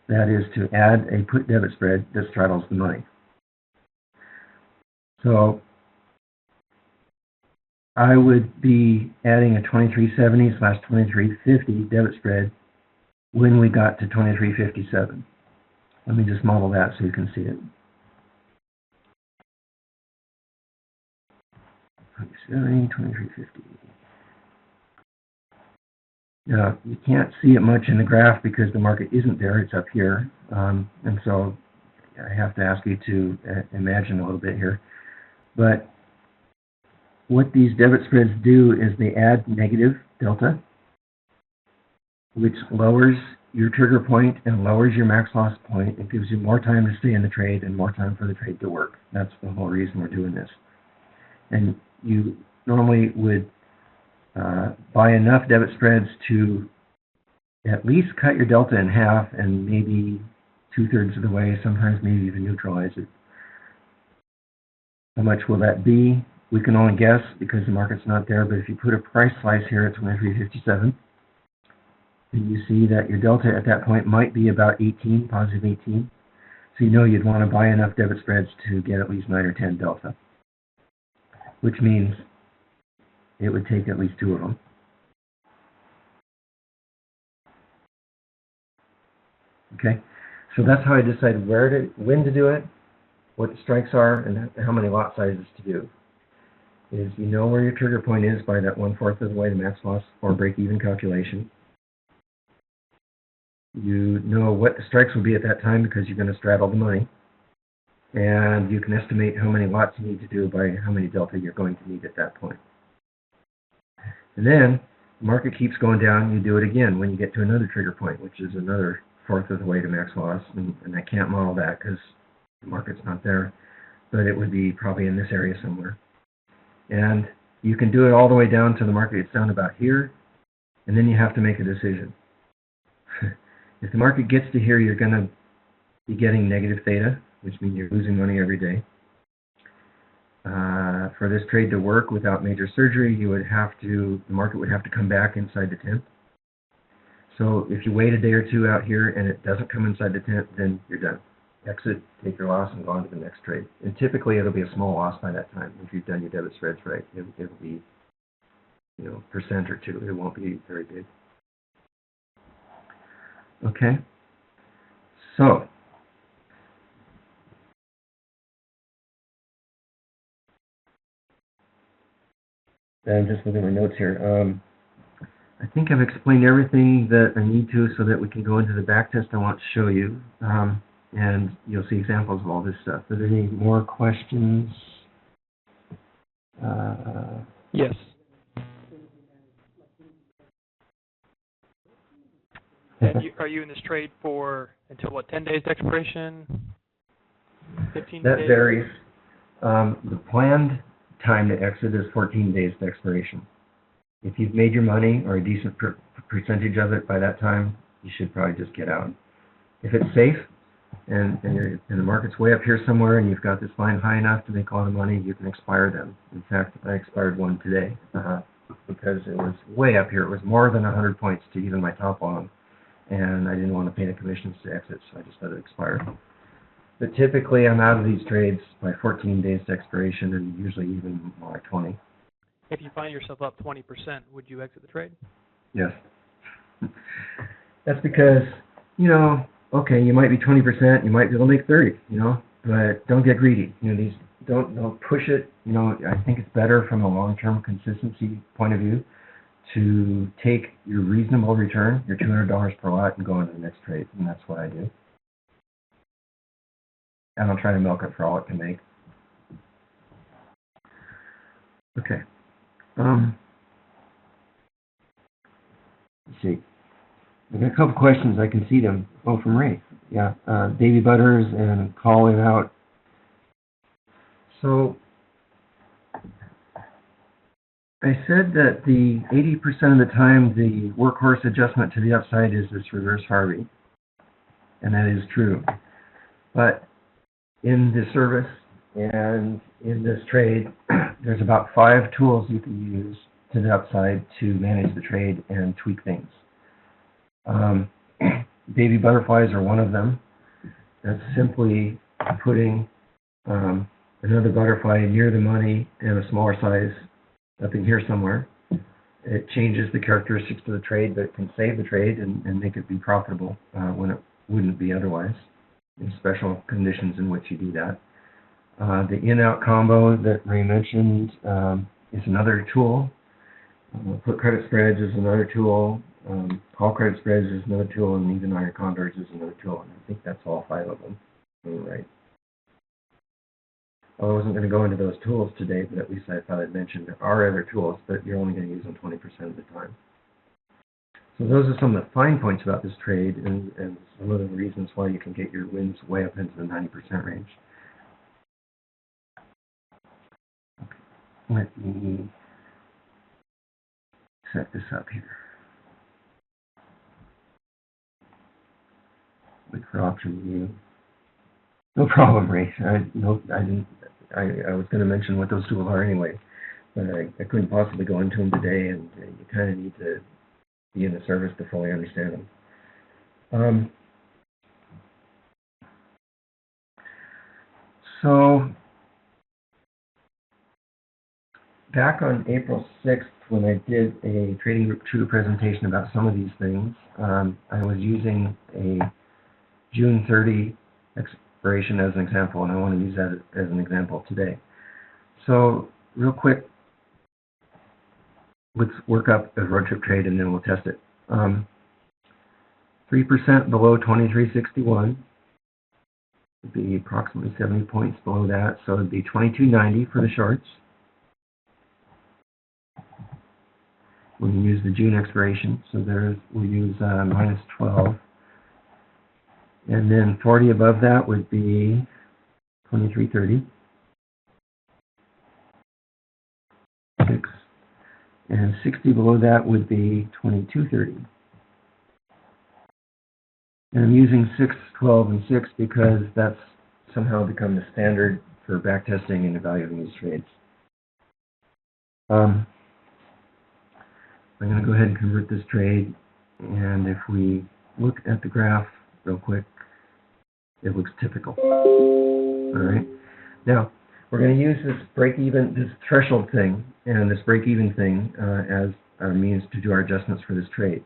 That is to add a put debit spread that straddles the money. So I would be adding a 2370/2350 debit spread when we got to 23.57. Let me just model that so you can see it. 23.50. Now, you can't see it much in the graph because the market isn't there, it's up here. And so I have to ask you to imagine a little bit here. But what these debit spreads do is they add negative delta, which lowers your trigger point and lowers your max loss point. It gives you more time to stay in the trade and more time for the trade to work. That's the whole reason we're doing this. And you normally would buy enough debit spreads to at least cut your delta in half and maybe 2/3 of the way, sometimes maybe even neutralize it. How much will that be? We can only guess because the market's not there, but if you put a price slice here at 23.57, then you see that your delta at that point might be about 18, positive 18. So you know you'd want to buy enough debit spreads to get at least 9 or 10 delta, which means it would take at least 2 of them. Okay, so that's how I decided when to do it. what the strikes are and how many lot sizes to do. Is you know where your trigger point is by that 1/4 of the way to max loss or break-even calculation. You know what the strikes will be at that time because you're going to straddle the money. And you can estimate how many lots you need to do by how many delta you're going to need at that point. And then the market keeps going down, you do it again when you get to another trigger point, which is another 1/4 of the way to max loss. And I can't model that because the market's not there, but it would be probably in this area somewhere. And you can do it all the way down to the market gets down about here, and then you have to make a decision. If the market gets to here, you're going to be getting negative theta, which means you're losing money every day. For this trade to work without major surgery, the market would have to come back inside the 10th. So if you wait a day or two out here and it doesn't come inside the 10th, then you're done. Exit, take your loss, and go on to the next trade. And typically it'll be a small loss by that time if you've done your debit spreads right. It'll be, % or two. It won't be very big. Okay. So I'm just looking at my notes here. I think I've explained everything that I need to so that we can go into the back test I want to show you. And you'll see examples of all this stuff. Are there any more questions? Yes. And are you in this trade for until what, 10 days to expiration? 15 days? That varies. The planned time to exit is 14 days to expiration. If you've made your money or a decent percentage of it by that time, you should probably just get out. If it's safe and the market's way up here somewhere and you've got this line high enough to make a lot of money, you can expire them. In fact, I expired one today because it was way up here. It was more than 100 points to even my top long, and I didn't want to pay the commissions to exit, so I just let it expire. But typically, I'm out of these trades by 14 days to expiration, and usually even more like 20. If you find yourself up 20%, would you exit the trade? Yes. That's because, okay, you might be 20%, you might be able to make 30, but don't get greedy. Don't push it. I think it's better from a long-term consistency point of view to take your reasonable return, your $200 per lot, and go into the next trade, and that's what I do. And I'll try to milk it for all it can make. Okay. Let's see. I've got a couple questions. I can see them. Oh, from Ray. Yeah. Davy Butters and calling out. So I said that the 80% of the time the workhorse adjustment to the upside is this reverse Harvey. And that is true. But in this service and in this trade, there's about 5 tools you can use to the upside to manage the trade and tweak things. Baby butterflies are one of them. That's simply putting another butterfly near the money and a smaller size up in here somewhere. It changes the characteristics of the trade, but it can save the trade and make it be profitable when it wouldn't be otherwise, in special conditions in which you do that. The in-out combo that Ray mentioned is another tool. Put credit spreads is another tool. Call credit spreads is another tool, and even iron condors is another tool. And I think that's all 5 of them. Right. I wasn't going to go into those tools today, but at least I thought I'd mention there are other tools, but you're only going to use them 20% of the time. So those are some of the fine points about this trade and some of the reasons why you can get your wins way up into the 90% range. Okay. Let me set this up here. Wait for option view. No problem, Ray. I was going to mention what those tools are anyway, but I couldn't possibly go into them today, and you kind of need to be in the service to fully understand them. So back on April 6th, when I did a Trading Group 2 presentation about some of these things, I was using a June 30 expiration as an example, and I want to use that as an example today. So real quick, let's work up a road trip trade and then we'll test it. 3% below 2361 would be approximately 70 points below that, so it would be 2290 for the shorts. We can use the June expiration, so we'll use minus 12. And then 40 above that would be 2330. 6. And 60 below that would be 2230. And I'm using 6, 12, and 6 because that's somehow become the standard for backtesting and evaluating these trades. I'm going to go ahead and convert this trade, and if we look at the graph real quick, it looks typical. All right. Now, we're going to use this break-even, this threshold thing, and this break-even thing as our means to do our adjustments for this trade.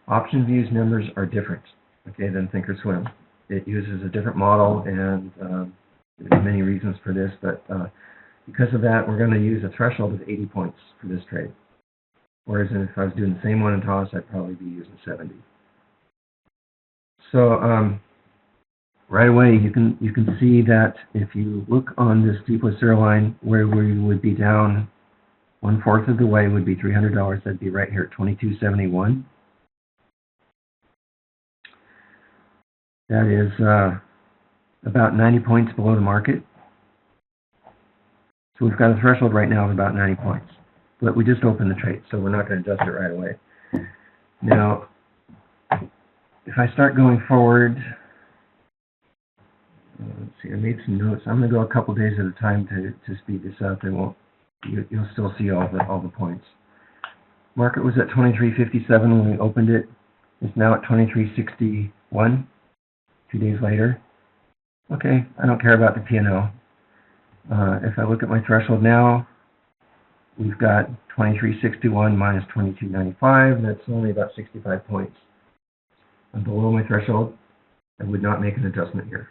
Option views numbers are different, okay, than Thinkorswim. It uses a different model, and there's many reasons for this, but because of that, we're going to use a threshold of 80 points for this trade. Whereas if I was doing the same one in toss, I'd probably be using 70. So right away, you can see that if you look on this T plus 0 line, where we would be down 1/4 of the way would be $300. That'd be right here at 2271. That is about 90 points below the market. So we've got a threshold right now of about 90 points. But we just opened the trade, so we're not going to adjust it right away. Now, if I start going forward, let's see, I made some notes. I'm going to go a couple days at a time to speed this up. You'll still see all the points. Market was at 23.57 when we opened it. It's now at 23.61. 2 days later. Okay, I don't care about the P&L. If I look at my threshold now, we've got 2361 minus 2295. That's only about 65 points. I'm below my threshold. I would not make an adjustment here.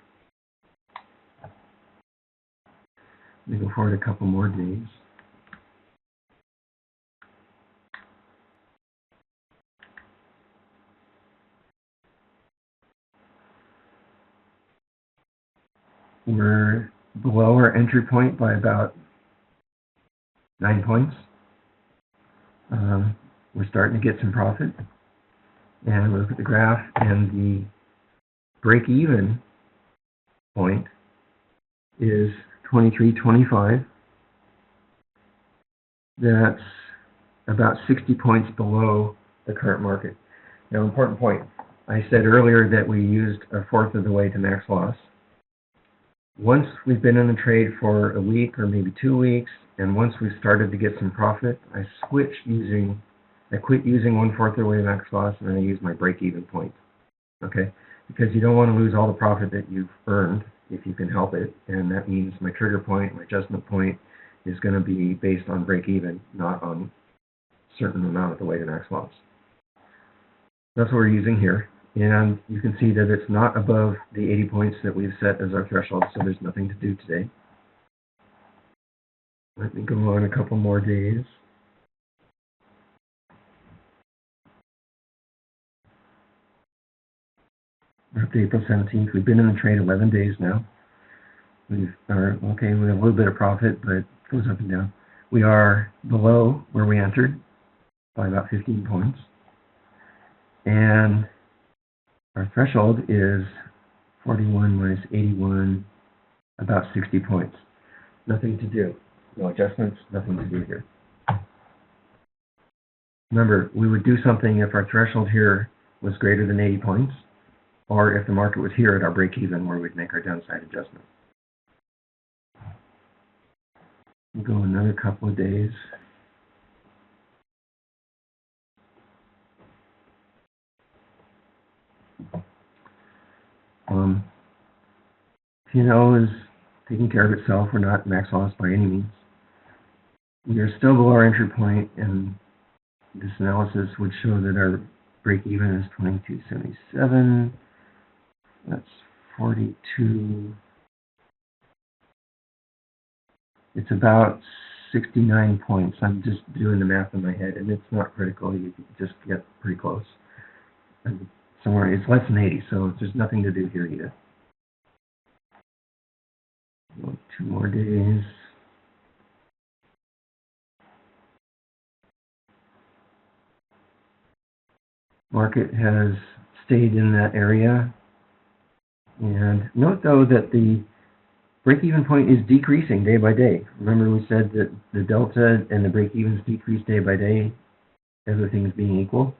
Let me go forward a couple more days. We're below our entry point by about 9 points. We're starting to get some profit. And we look at the graph, and the break-even point is 23.25. That's about 60 points below the current market. Now, important point. I said earlier that we used 1/4 of the way to max loss. Once we've been in the trade for a week or maybe 2 weeks, and once we've started to get some profit, I quit using 1/4 of the way to max loss, and I use my break-even point. Okay? Because you don't want to lose all the profit that you've earned if you can help it, and that means my trigger point, my adjustment point, is going to be based on break-even, not on a certain amount of the way to max loss. That's what we're using here. And you can see that it's not above the 80 points that we've set as our threshold, so there's nothing to do today. Let me go on a couple more days. We're up to April 17th. We've been in the trade 11 days now. We have a little bit of profit, but it goes up and down. We are below where we entered by about 15 points. And our threshold is 41 minus 81, about 60 points. Nothing to do. No adjustments, nothing to do here. Remember, we would do something if our threshold here was greater than 80 points, or if the market was here at our break-even where we'd make our downside adjustment. We'll go another couple of days. P&L is taking care of itself. We're not max loss by any means. We are still below our entry point, and this analysis would show that our break-even is 22.77. That's 42 It's about 69 points. I'm just doing the math in my head, and it's not critical. You can just get pretty close. And somewhere, it's less than 80, so there's nothing to do here either. 2 more days. Market has stayed in that area. And note, though, that the break-even point is decreasing day by day. Remember we said that the delta and the break-evens decrease day by day, everything's being equal?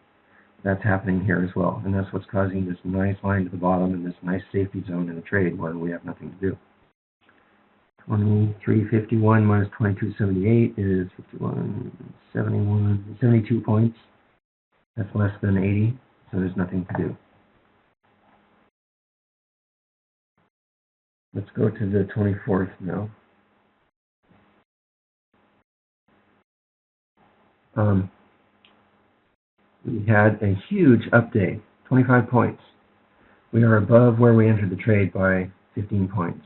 That's happening here as well. And that's what's causing this nice line to the bottom and this nice safety zone in the trade where we have nothing to do. 23.51 minus 22.78 is 51.71, 72 points. That's less than 80, so there's nothing to do. Let's go to the 24th now. We had a huge up day, 25 points. We are above where we entered the trade by 15 points.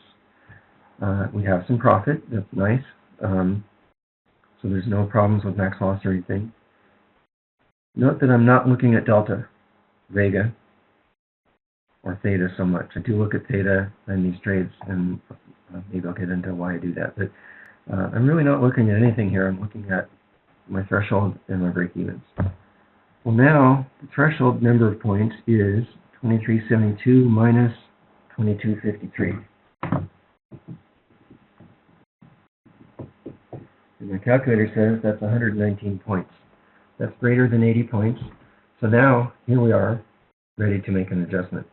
We have some profit, that's nice. So there's no problems with max loss or anything. Note that I'm not looking at delta, vega, or theta so much. I do look at theta in these trades, and maybe I'll get into why I do that. But I'm really not looking at anything here. I'm looking at my threshold and my break-evens. Well, now the threshold number of points is 2372 minus 2253. And my calculator says that's 119 points. That's greater than 80 points. So now, here we are, ready to make an adjustment.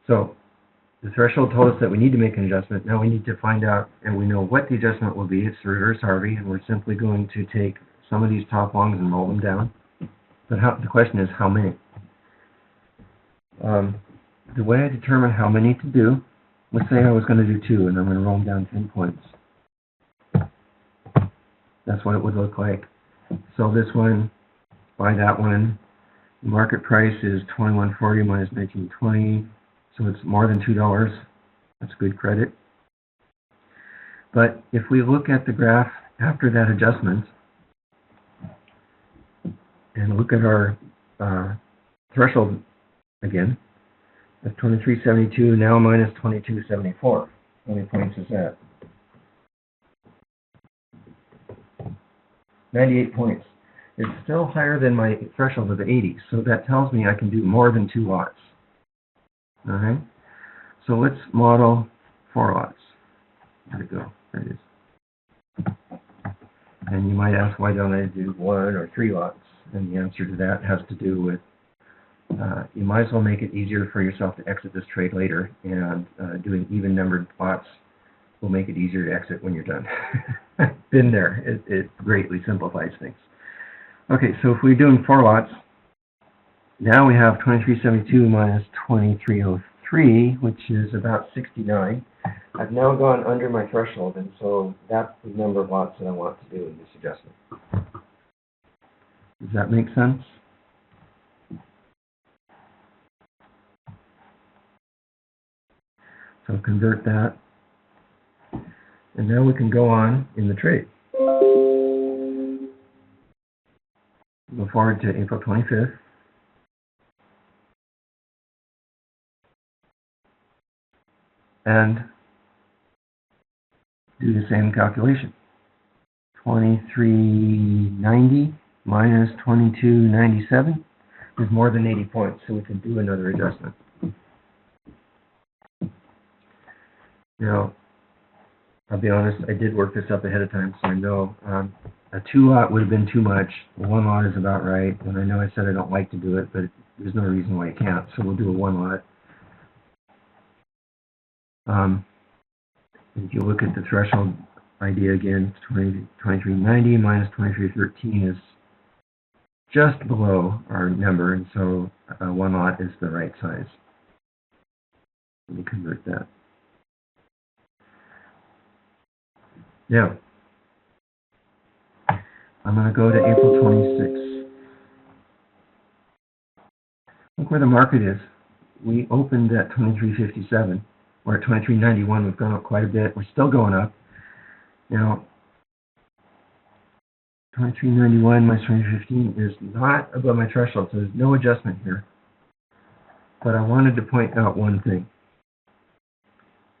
So the threshold told us that we need to make an adjustment. Now we need to find out, and we know what the adjustment will be. It's the reverse Harvey, and we're simply going to take some of these top longs and roll them down. But the question is, how many? The way I determine how many to do, let's say I was going to do 2, and I'm going to roll them down 10 points. That's what it would look like. So this one, buy that one. The market price is $21.40 minus $19.20. So it's more than $2. That's good credit. But if we look at the graph after that adjustment and look at our threshold again, that's 2372 now minus 2274. How many points is that? 98 points. It's still higher than my threshold of 80, so that tells me I can do more than 2 lots. All right, so let's model 4 lots. Where'd it go? There it is. And you might ask, why don't I do 1 or 3 lots? And the answer to that has to do with you might as well make it easier for yourself to exit this trade later, and doing even numbered lots will make it easier to exit when you're done. Been there. It greatly simplifies things. Okay, so if we're doing 4 lots, now we have 2372 minus 2303, which is about 69. I've now gone under my threshold, and so that's the number of lots that I want to do in this adjustment. Does that make sense? So convert that. And now we can go on in the trade. Go forward to April 25th. And do the same calculation. 2390 minus 2297 is more than 80 points, so we can do another adjustment. Now, I'll be honest, I did work this up ahead of time, so I know a 2 lot would have been too much. 1 lot is about right, and I know I said I don't like to do it, but there's no reason why you can't, so we'll do a 1 lot. If you look at the threshold idea again, 2390 minus 2313 is just below our number, and so 1 lot is the right size. Let me convert that. Now, I'm going to go to April 26th. Look where the market is. We opened at 2357. We're at 23.91. We've gone up quite a bit. We're still going up. Now, 23.91 minus 2015 is not above my threshold, so there's no adjustment here. But I wanted to point out one thing.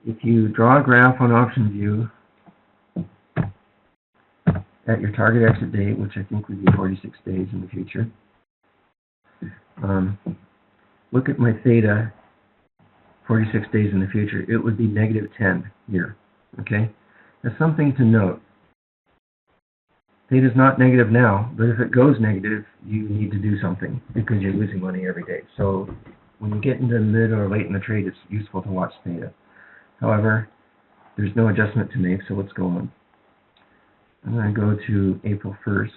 If you draw a graph on option view at your target exit date, which I think would be 46 days in the future, look at my theta 46 days in the future. It would be negative 10 here. Okay? That's something to note. Theta is not negative now, but if it goes negative, you need to do something because you're losing money every day. So when you get into mid or late in the trade, it's useful to watch theta. However, there's no adjustment to make, so let's go on. I'm going to go to April 1st,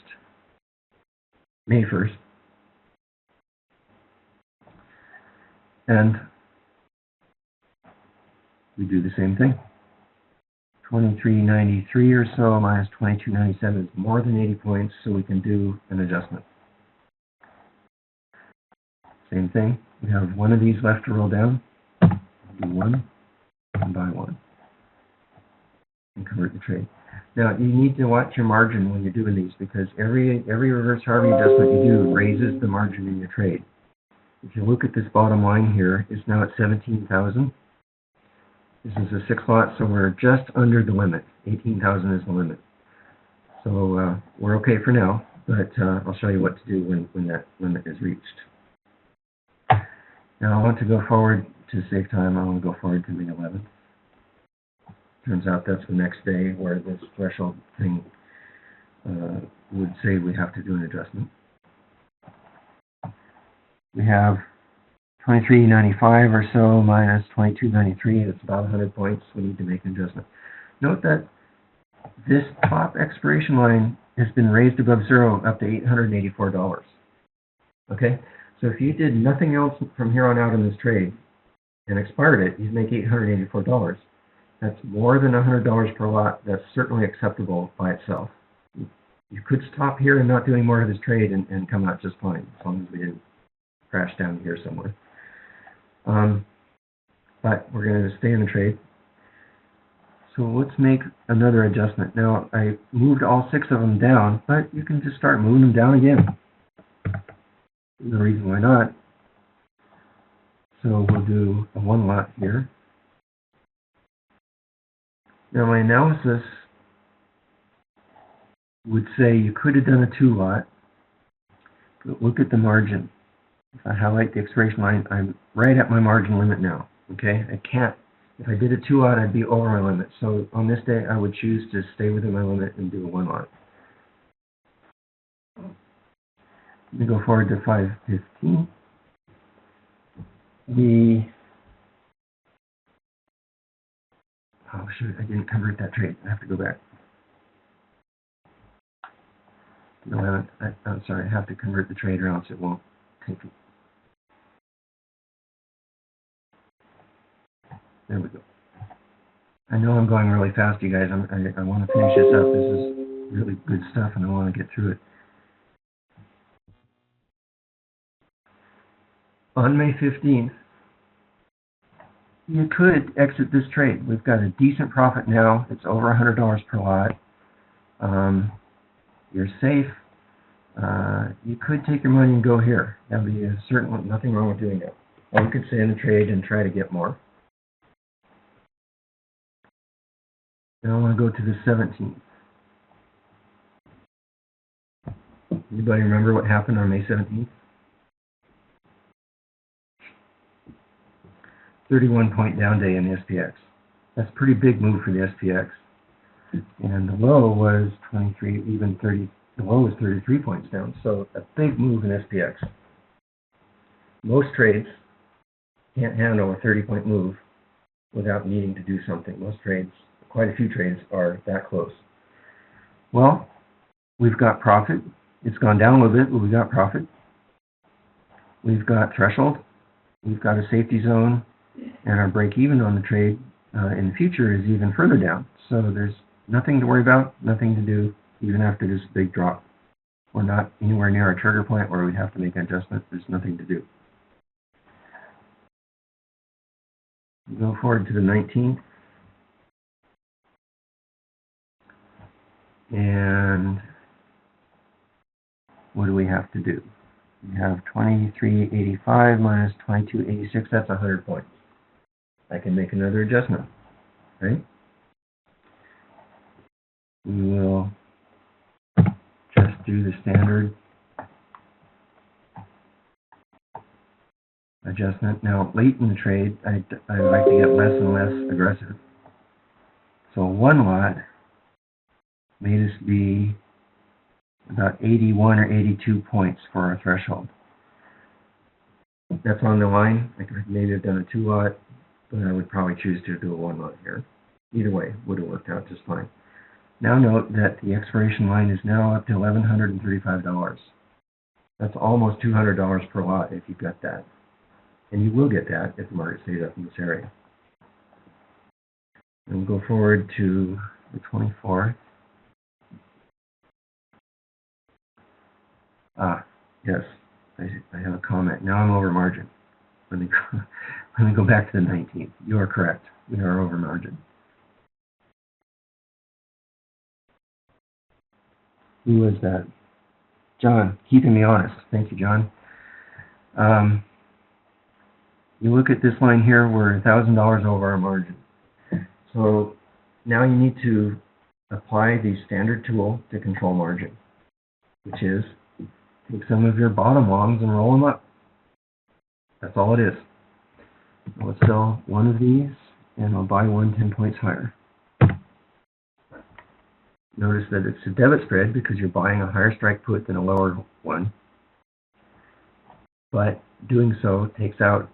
May 1st, and we do the same thing. 23.93 or so minus 22.97 is more than 80 points, so we can do an adjustment. Same thing. We have one of these left to roll down. Do one and buy one and convert the trade. Now, you need to watch your margin when you're doing these because every reverse Harvey adjustment you do raises the margin in your trade. If you look at this bottom line here, it's now at 17,000. This is a 6 lot, so we're just under the limit. 18,000 is the limit. So we're okay for now, but I'll show you what to do when that limit is reached. Now I want to go forward to save time. I want to go forward to May 11th. Turns out that's the next day where this threshold thing would say we have to do an adjustment. We have 23.95 or so minus 22.93. It's about 100 points. We need to make an adjustment. Note that this top expiration line has been raised above zero up to $884. Okay? So if you did nothing else from here on out in this trade and expired it, you'd make $884. That's more than $100 per lot. That's certainly acceptable by itself. You could stop here and not do any more of this trade and come out just fine, as long as we didn't crash down here somewhere. But we're going to stay in the trade. So let's make another adjustment. Now, I moved all 6 of them down, but you can just start moving them down again. No reason why not. So we'll do a 1 lot here. Now my analysis would say you could have done a 2 lot, but look at the margin. If I highlight the expiration line, I'm right at my margin limit now. Okay, I can't. If I did a 2 lot, I'd be over my limit. So on this day, I would choose to stay within my limit and do a 1 lot. Let me go forward to 515. Oh shoot, I didn't convert that trade. I have to go back. No, I'm sorry, I have to convert the trade or else it won't take it. There we go. I know I'm going really fast, you guys. I want to finish this up. This is really good stuff, and I want to get through it. On May 15th, you could exit this trade. We've got a decent profit now. It's over $100 per lot. You're safe. You could take your money and go here. That would be certainly nothing wrong with doing that. Or you could stay in the trade and try to get more. Now I want to go to the 17th. Anybody remember what happened on May 17th? 31-point down day in the SPX. That's a pretty big move for the SPX. And the low was 23, even 30. The low was 33 points down. So a big move in SPX. Most trades can't handle a 30-point move without needing to do something. Most trades, quite a few trades, are that close. Well, we've got profit. It's gone down a little bit, but we got profit. We've got threshold. We've got a safety zone. And our break even on the trade in the future is even further down. So there's nothing to worry about, nothing to do, even after this big drop. We're not anywhere near our trigger point where we'd have to make an adjustment. There's nothing to do. Go forward to the 19th. And what do we have to do? We have 2385 minus 2286, that's 100 points. I can make another adjustment, right? We will just do the standard adjustment. Now, late in the trade, I like to get less and less aggressive. So one lot made us be about 81 or 82 points for our threshold. That's on the line. I could maybe have done a 2 lot, but I would probably choose to do a 1 lot here. Either way, would have worked out just fine. Now note that the expiration line is now up to $1,135. That's almost $200 per lot if you've got that. And you will get that if the market stays up in this area. And we'll go forward to the 24th. Yes, I have a comment. Now I'm over margin. Let me go back to the 19th. You are correct. We are over margin. Who was that? John, keeping me honest. Thank you, John. You look at this line here, we're $1,000 over our margin. So now you need to apply the standard tool to control margin, which is take some of your bottom longs and roll them up. That's all it is. Let's sell one of these, and I'll buy one 10 points higher. Notice that it's a debit spread because you're buying a higher strike put than a lower one. But doing so takes out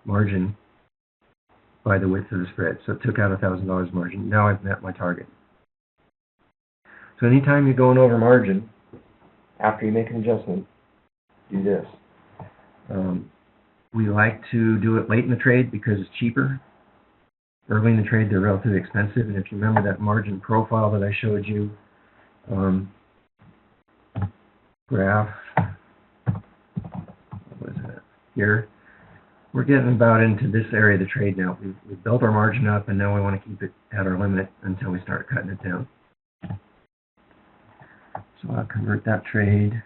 margin by the width of the spread. So it took out $1,000 margin. Now I've met my target. So anytime you're going over margin, after you make an adjustment, do this. We like to do it late in the trade because it's cheaper. Early in the trade, they're relatively expensive. And if you remember that margin profile that I showed you, graph, what is that, here, we're getting about into this area of the trade now. We've built our margin up, and now we want to keep it at our limit until we start cutting it down. So I'll convert that trade,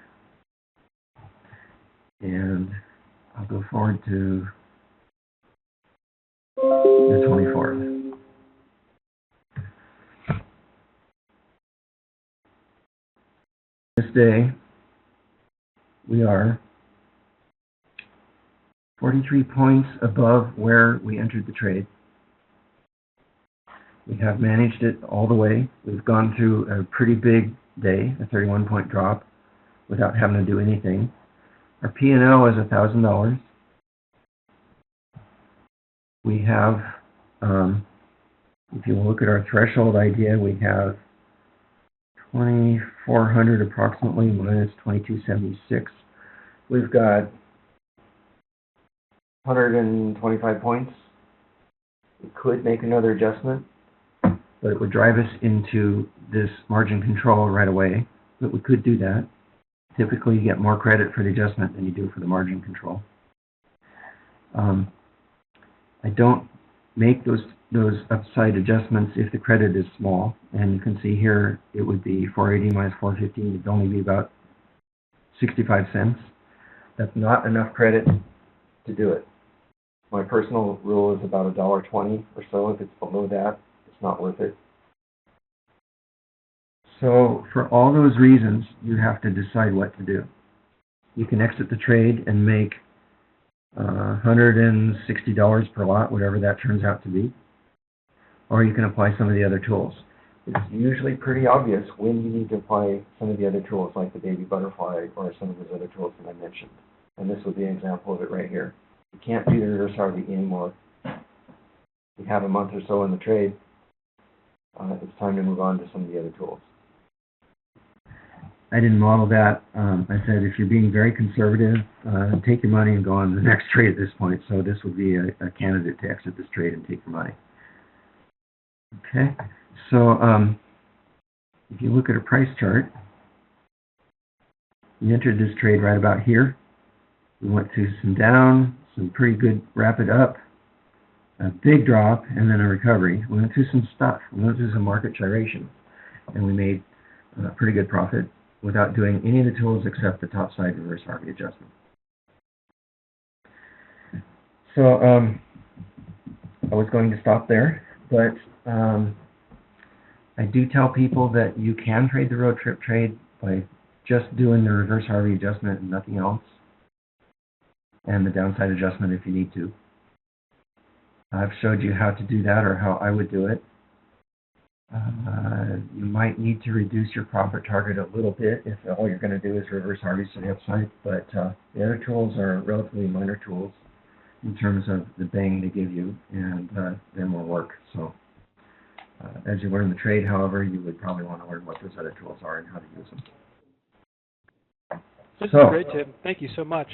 and I'll go forward to the 24th. This day, we are 43 points above where we entered the trade. We have managed it all the way. We've gone through a pretty big day, a 31-point drop, without having to do anything. Our P&L is $1,000. We have, if you look at our threshold idea, we have 2,400 approximately minus 2,276. We've got 125 points. We could make another adjustment, but it would drive us into this margin control right away. But we could do that. Typically, you get more credit for the adjustment than you do for the margin control. I don't make those upside adjustments if the credit is small. And you can see here it would be 480 minus 415. It'd only be about 65 cents. That's not enough credit to do it. My personal rule is about $1.20 or so. If it's below that, it's not worth it. So for all those reasons, you have to decide what to do. You can exit the trade and make $160 per lot, whatever that turns out to be. Or you can apply some of the other tools. It's usually pretty obvious when you need to apply some of the other tools, like the baby butterfly or some of those other tools that I mentioned. And this would be an example of it right here. You can't do the reverse Harvey anymore. You have a month or so in the trade. It's time to move on to some of the other tools. I didn't model that. I said if you're being very conservative, take your money and go on to the next trade at this point. So this would be a candidate to exit this trade and take your money. Okay, so if you look at a price chart, we entered this trade right about here. We went through some down, some pretty good rapid up, a big drop and then a recovery. We went through some stuff. We went through some market gyration, and we made a pretty good profit without doing any of the tools except the top side reverse Harvey adjustment. So I was going to stop there, but I do tell people that you can trade the road trip trade by just doing the reverse Harvey adjustment and nothing else, and the downside adjustment if you need to. I've showed you how to do that, or how I would do it. You might need to reduce your profit target a little bit if all you're going to do is reverse Harvey to the upside, but the other tools are relatively minor tools in terms of the bang they give you, and they're more work. So as you learn the trade, however, you would probably want to learn what those other tools are and how to use them. This is great, Tim. Thank you so much.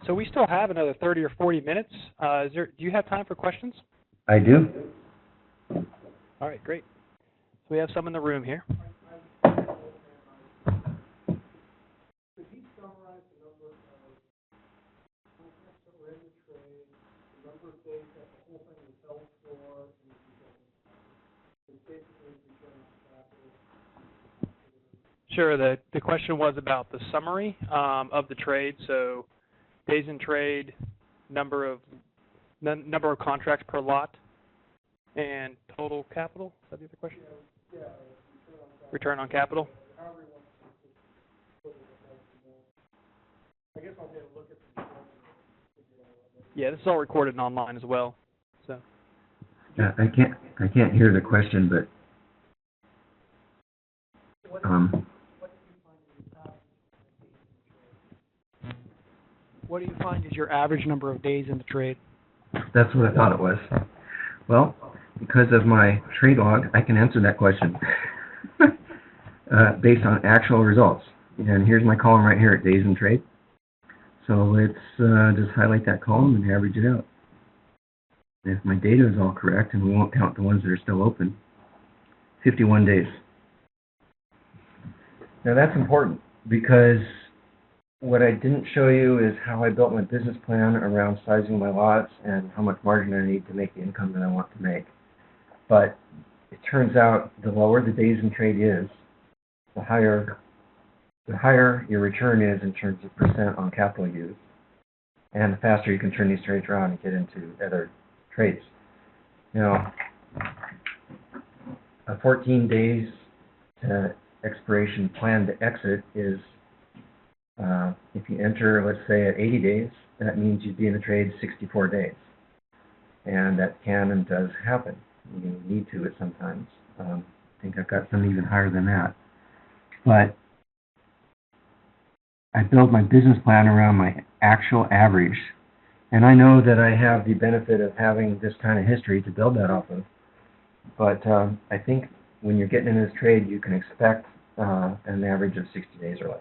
So we still have another 30 or 40 minutes. Do you have time for questions? I do. All right, great. So we have some in the room here. Sure. The question was about the summary of the trade. So days in trade, number of contracts per lot, and total capital. Is that the other question? Yeah. Return on capital. I guess I'll get a look at the. Yeah, this is all recorded and online as well. So. Yeah, I can't hear the question, but. What do you find is your average number of days in the trade? That's what I thought it was. Well, because of my trade log, I can answer that question based on actual results. And here's my column right here at days in trade. So let's just highlight that column and average it out. If my data is all correct, and we won't count the ones that are still open, 51 days. Now that's important because what I didn't show you is how I built my business plan around sizing my lots and how much margin I need to make the income that I want to make. But it turns out the lower the days in trade is, the higher your return is in terms of percent on capital used, and the faster you can turn these trades around and get into other trades. Now, a 14 days to expiration plan to exit is, if you enter, let's say, at 80 days, that means you'd be in the trade 64 days. And that can and does happen. You need to it sometimes. I think I've got some even higher than that. But I build my business plan around my actual average. And I know that I have the benefit of having this kind of history to build that off of. But I think when you're getting into this trade, you can expect an average of 60 days or less.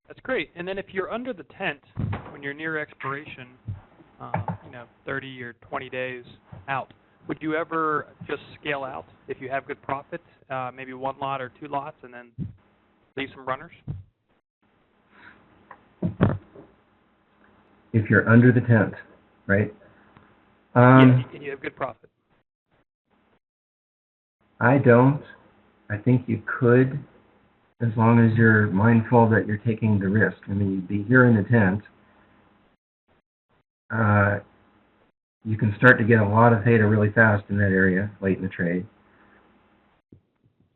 That's great. And then if you're under the tent when you're near expiration, 30 or 20 days out, would you ever just scale out if you have good profit, maybe one lot or two lots, and then leave some runners? If you're under the tent, right? Yeah, and you have good profit. I don't. I think you could, as long as you're mindful that you're taking the risk. I mean, you'd be here in the tent. You can start to get a lot of theta really fast in that area late in the trade.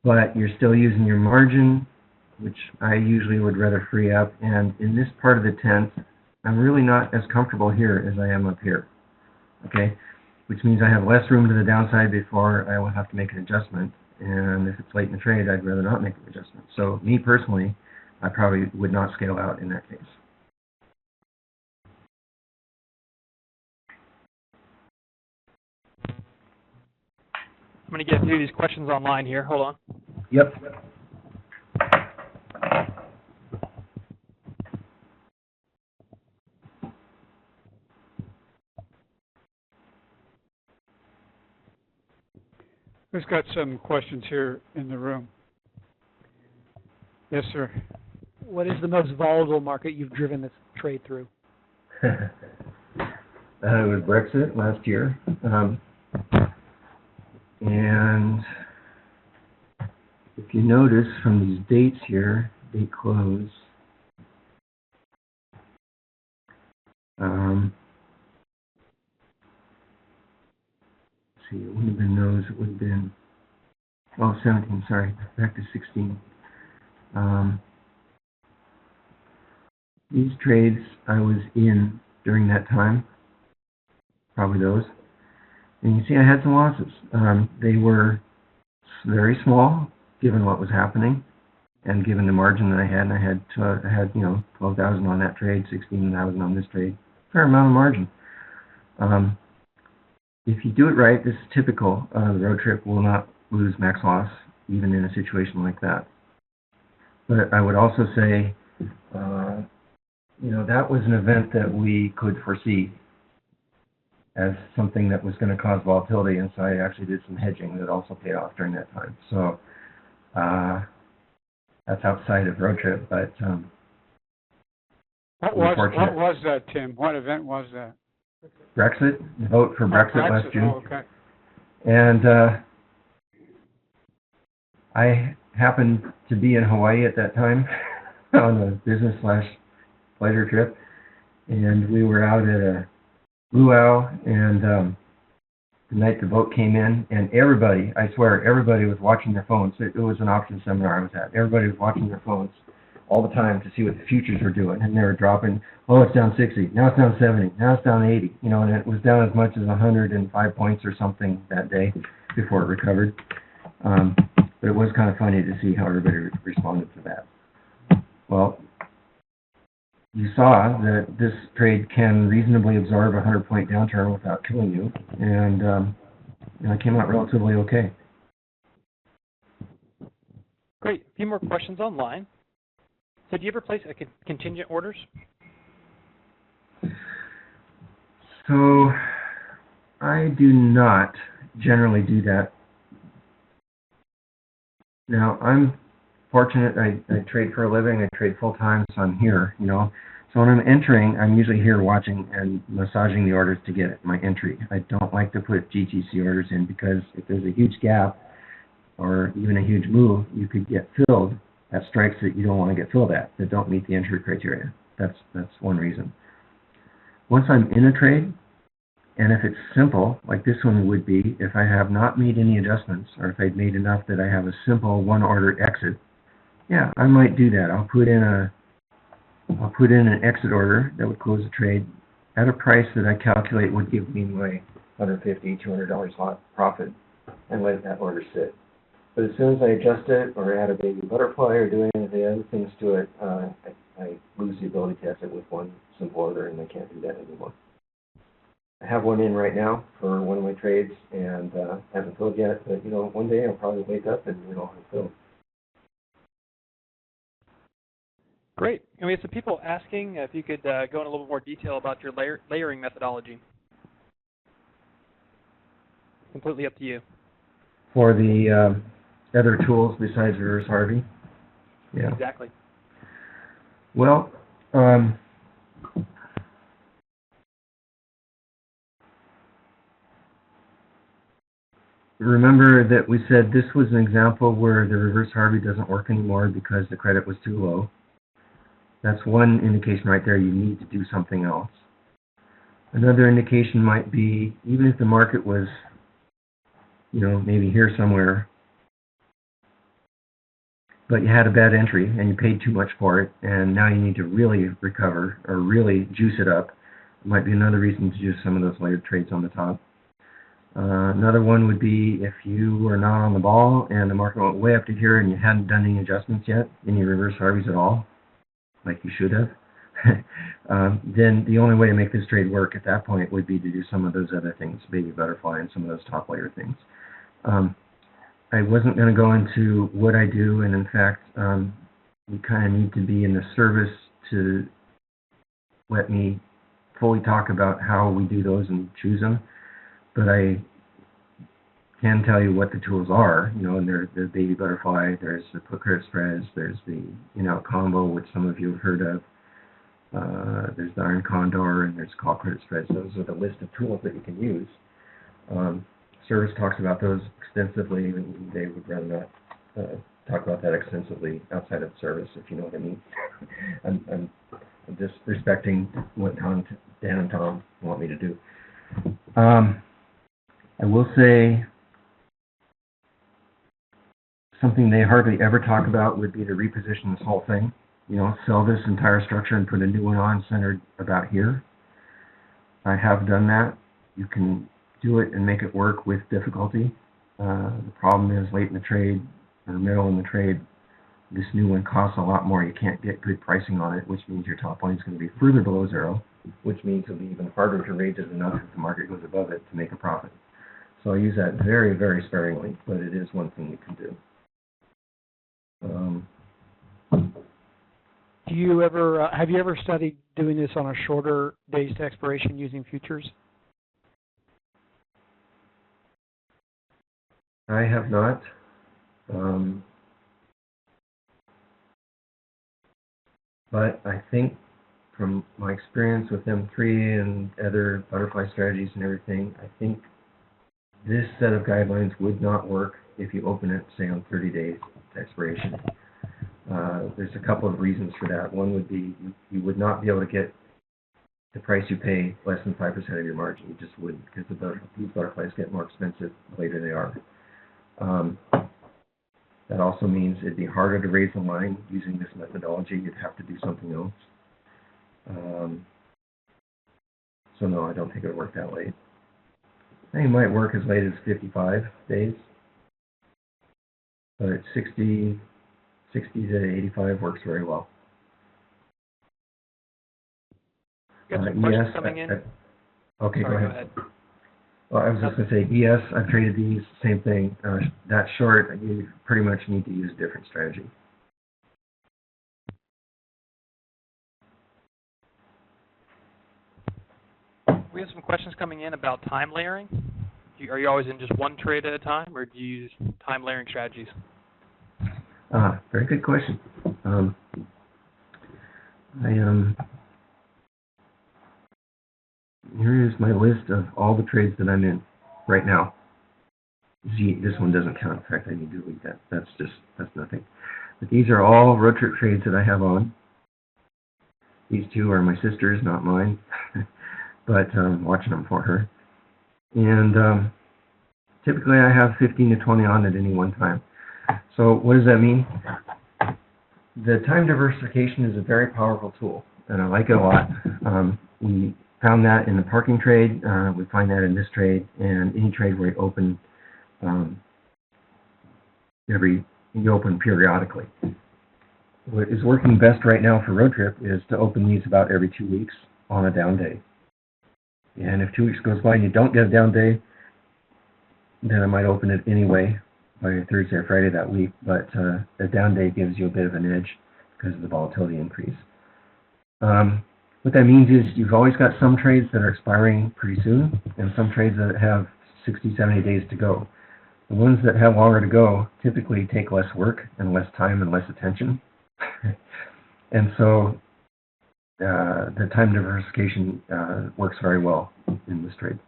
But you're still using your margin, which I usually would rather free up. And in this part of the tent, I'm really not as comfortable here as I am up here. Okay? Which means I have less room to the downside before I will have to make an adjustment. And if it's late in the trade, I'd rather not make an adjustment. So me personally, I probably would not scale out in that case. I'm going to get through these questions online here. Hold on. Yep. Who's got some questions here in the room? Yes, sir. What is the most volatile market you've driven this trade through? With Brexit last year. And if you notice from these dates here, they close. Let's see, it wouldn't have been those, it would have been, 17, sorry, back to 16. These trades I was in during that time, probably those. And you see I had some losses. They were very small, given what was happening, and given the margin that I had. And I had 12,000 on that trade, 16,000 on this trade. Fair amount of margin. If you do it right, this is typical. The road trip will not lose max loss, even in a situation like that. But I would also say, that was an event that we could foresee as something that was going to cause volatility, and so I actually did some hedging that also paid off during that time. So that's outside of road trip, but what was that, Tim? What event was that? Brexit, the vote for Brexit last June. Oh, okay. And I happened to be in Hawaii at that time on a business/pleasure trip, and we were out at a luau, and the night the vote came in, and everybody, I swear, everybody was watching their phones. It was an option seminar I was at. Everybody was watching their phones all the time to see what the futures were doing, and they were dropping, it's down 60, now it's down 70, now it's down 80, and it was down as much as 105 points or something that day before it recovered. But it was kind of funny to see how everybody responded to that. Well, you saw that this trade can reasonably absorb a 100-point downturn without killing you, and it came out relatively okay. Great. A few more questions online. So do you ever place contingent orders? So I do not generally do that. Now, I'm fortunate. I trade for a living. I trade full-time, so I'm here, So when I'm entering, I'm usually here watching and massaging the orders to get my entry. I don't like to put GTC orders in because if there's a huge gap or even a huge move, you could get filled at strikes that you don't want to get filled at, that don't meet the entry criteria. That's one reason. Once I'm in a trade, and if it's simple, like this one would be, if I have not made any adjustments, or if I've made enough that I have a simple one-order exit, yeah, I might do that. I'll put in an exit order that would close the trade at a price that I calculate would give me my $150, $200 profit, and let that order sit. But as soon as I adjust it, or add a baby butterfly, or do any of the other things to it, I lose the ability to exit with one simple order, and I can't do that anymore. I have one in right now for one of my trades, and haven't filled yet. But one day I'll probably wake up and I'll have filled. Great. And we have some people asking if you could go in a little more detail about your layering methodology. Completely up to you. For the other tools besides reverse Harvey? Yeah. Exactly. Well, remember that we said this was an example where the reverse Harvey doesn't work anymore because the credit was too low. That's one indication right there. You need to do something else. Another indication might be, even if the market was, maybe here somewhere, but you had a bad entry and you paid too much for it, and now you need to really recover or really juice it up. It might be another reason to do some of those layered trades on the top. Another one would be if you were not on the ball and the market went way up to here and you hadn't done any adjustments yet, any reverse Harveys at all, like you should have, then the only way to make this trade work at that point would be to do some of those other things, baby butterfly and some of those top layer things. I wasn't going to go into what I do, and in fact, you kind of need to be in the service to let me fully talk about how we do those and choose them. But I can tell you what the tools are, and there's the baby butterfly, there's the put credit spreads, there's the in-out combo, which some of you have heard of. there's the iron condor, and there's call credit spreads. Those are the list of tools that you can use. Service talks about those extensively, and they would rather not talk about that extensively outside of service, if you know what I mean. I'm just respecting what Dan and Tom want me to do. I will say something they hardly ever talk about would be to reposition this whole thing. You know, sell this entire structure and put a new one on centered about here. I have done that. You can do it and make it work with difficulty. The problem is late in the trade or middle in the trade, this new one costs a lot more. You can't get good pricing on it, which means your top line is going to be further below zero, which means it'll be even harder to raise it enough if the market goes above it to make a profit. So I use that very, very sparingly, but it is one thing you can do. Do you ever have you ever studied doing this on a shorter days to expiration using futures? I have not. But I think from my experience with M3 and other butterfly strategies and everything, I think this set of guidelines would not work if you open it, say, on 30 days to expiration. There's a couple of reasons for that. One would be you would not be able to get the price you pay less than 5% of your margin. You just wouldn't, because these butterflies get more expensive the later they are. That also means it'd be harder to raise the line using this methodology. You'd have to do something else. So no, I don't think it would work that late. I think it might work as late as 55 days, but at 60 to 85 works very well. You have some questions ES, coming in? Okay, Sorry, go ahead. Well, I was just going to say, ES, I've traded these, same thing. That short, you pretty much need to use a different strategy. We have some questions coming in about time layering. Are you always in just one trade at a time, or do you use time layering strategies? Very good question. Here is my list of all the trades that I'm in right now. This one doesn't count. In fact, I need to delete that. That's nothing. But these are all road trip trades that I have on. These two are my sister's, not mine, but I'm watching them for her. And typically I have 15 to 20 on at any one time. So what does that mean? The time diversification is a very powerful tool, and I like it a lot. We found that in the parking trade. We find that in this trade, and any trade where you open you open periodically. What is working best right now for road trip is to open these about every 2 weeks on a down day. And if 2 weeks goes by and you don't get a down day, then I might open it anyway by Thursday or Friday that week, but a down day gives you a bit of an edge because of the volatility increase. What that means is you've always got some trades that are expiring pretty soon and some trades that have 60, 70 days to go. The ones that have longer to go typically take less work and less time and less attention. And so the time diversification works very well in this trade.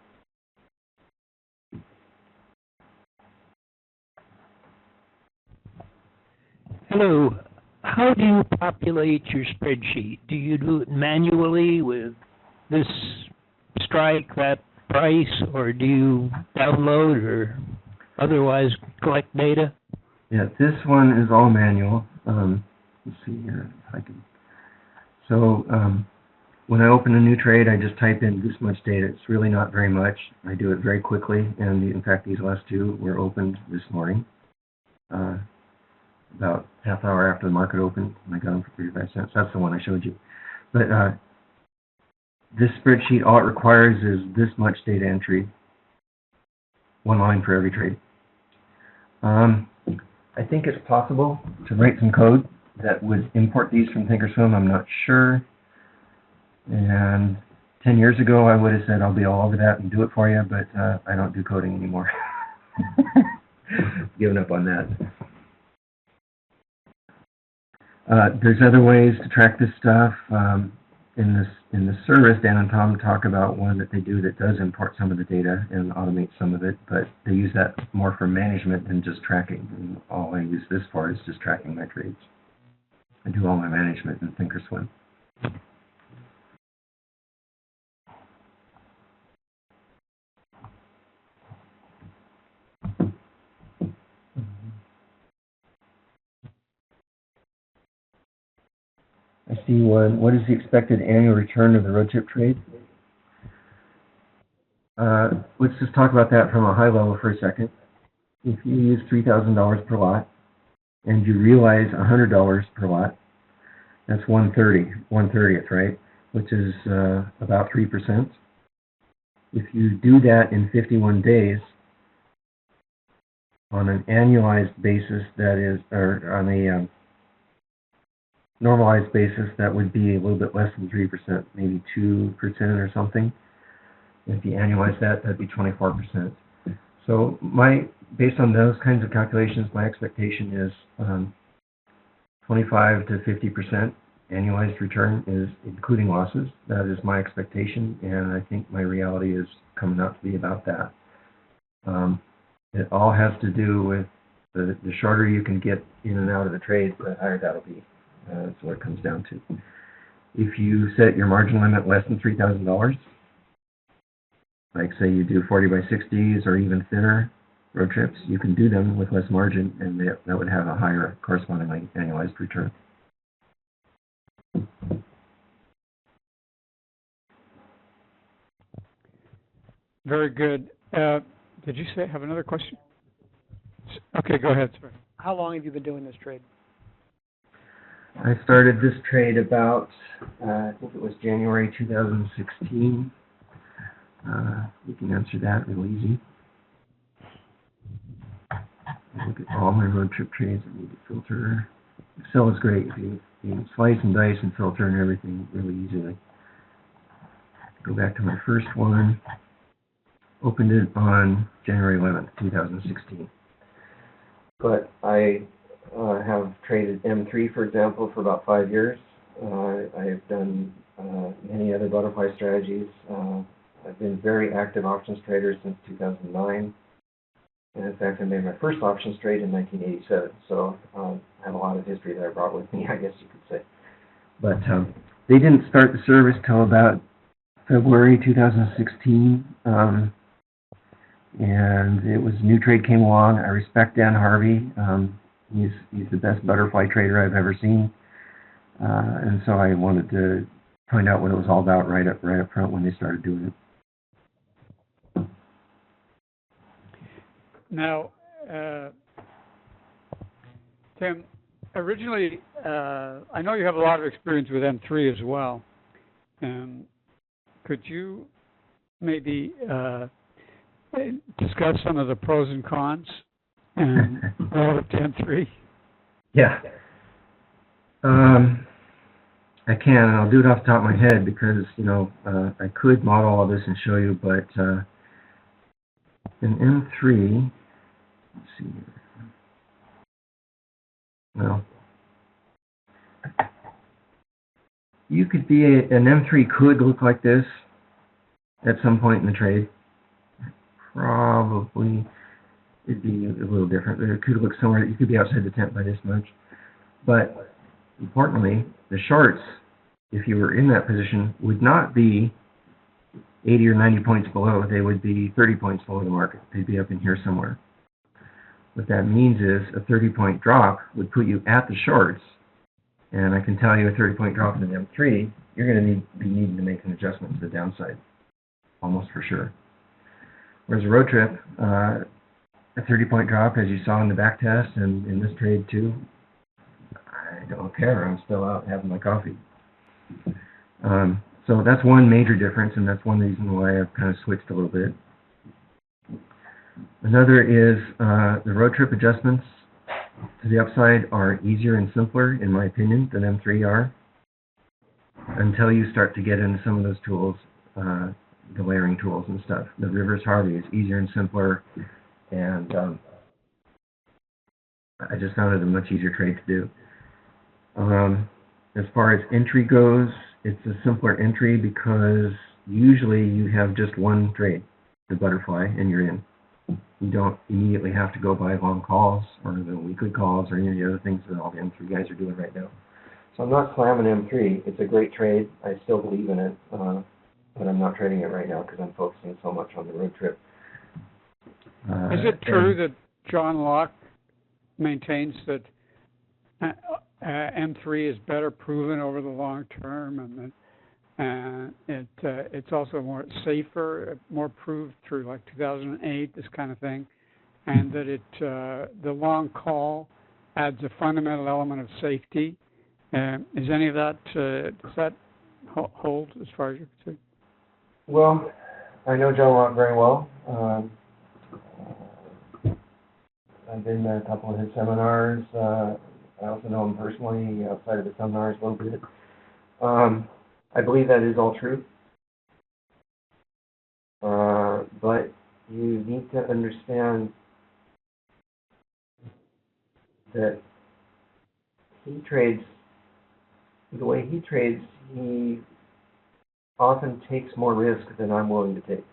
Hello. How do you populate your spreadsheet? Do you do it manually with this strike, that price, or do you download or otherwise collect data? Yeah, this one is all manual. Let's see here if I can. So when I open a new trade, I just type in this much data. It's really not very much. I do it very quickly, and in fact, these last two were opened this morning. About half hour after the market opened, and I got them for 35 cents. That's the one I showed you. But this spreadsheet, all it requires is this much data entry, one line for every trade. I think it's possible to write some code that would import these from Thinkorswim. I'm not sure. And 10 years ago, I would have said I'll be all over that and do it for you, but I don't do coding anymore. Given up on that. There's other ways to track this stuff. in the service, Dan and Tom talk about one that they do that does import some of the data and automate some of it, but they use that more for management than just tracking. And all I use this for is just tracking my trades. I do all my management in Thinkorswim. I see one. What is the expected annual return of the road trip trade? Let's just talk about that from a high level for a second. If you use $3,000 per lot and you realize $100 per lot, that's 1/30th, right? Which is about 3%. If you do that in 51 days, on an annualized basis, that is, or on a normalized basis, that would be a little bit less than 3%, maybe 2% or something. If you annualize that, that'd be 24%. So based on those kinds of calculations, my expectation is 25 to 50% annualized return is including losses. That is my expectation, and I think my reality is coming out to be about that. It all has to do with the shorter you can get in and out of the trade, the higher that'll be. That's what it comes down to. If you set your margin limit less than $3,000, like say you do 40 by 60s or even thinner road trips, you can do them with less margin, and that would have a higher correspondingly annualized return. Very good. Did you have another question? Okay, go ahead, sir. How long have you been doing this trade? I started this trade about, I think it was January 2016. You can answer that real easy. Look at all my road trip trades. I need to filter. Excel is great. You can slice and dice and filter and everything really easily. Go back to my first one. Opened it on January 11th, 2016. But I have traded M3, for example, for about 5 years. I have done many other butterfly strategies. I've been very active options trader since 2009. And in fact, I made my first options trade in 1987. So I have a lot of history that I brought with me, I guess you could say. But they didn't start the service till about February 2016. And it was a new trade came along. I respect Dan Harvey. He's the best butterfly trader I've ever seen. And so I wanted to find out what it was all about right up front when they started doing it. Now, Tim, originally, I know you have a lot of experience with M3 as well. Could you maybe discuss some of the pros and cons relative to M3? Yeah. I can, and I'll do it off the top of my head because, I could model all this and show you, but in M3, let's see here. Well, you could be an M3 could look like this at some point in the trade. Probably it'd be a little different. It could look somewhere that you could be outside the tent by this much. But importantly, the shorts, if you were in that position, would not be 80 or 90 points below. They would be 30 points below the market. They'd be up in here somewhere. What that means is a 30-point drop would put you at the shorts, and I can tell you a 30-point drop in an M3, you're going to be needing to make an adjustment to the downside, almost for sure. Whereas a road trip, a 30-point drop, as you saw in the back test and in this trade too, I don't care. I'm still out having my coffee. So that's one major difference, and that's one reason why I've kind of switched a little bit. Another is the road trip adjustments to the upside are easier and simpler, in my opinion, than M3 are, until you start to get into some of those tools, the layering tools and stuff. The reverse Harvey is easier and simpler, and I just found it a much easier trade to do. As far as entry goes, it's a simpler entry because usually you have just one trade, the butterfly, and you're in. You don't immediately have to go by long calls or the weekly calls or any of the other things that all the M3 guys are doing right now. So I'm not slamming M3. It's a great trade. I still believe in it, but I'm not trading it right now because I'm focusing so much on the road trip. Is it true that John Locke maintains that M3 is better proven over the long term, and that it's also more safer, more proved through like 2008, this kind of thing, and that the long call adds a fundamental element of safety? Is any of that, does that hold as far as you're concerned? Well, I know John Locke very well. I've been to a couple of his seminars. I also know him personally outside of the seminars a little bit. I believe that is all true. But you need to understand that the way he trades, he often takes more risk than I'm willing to take.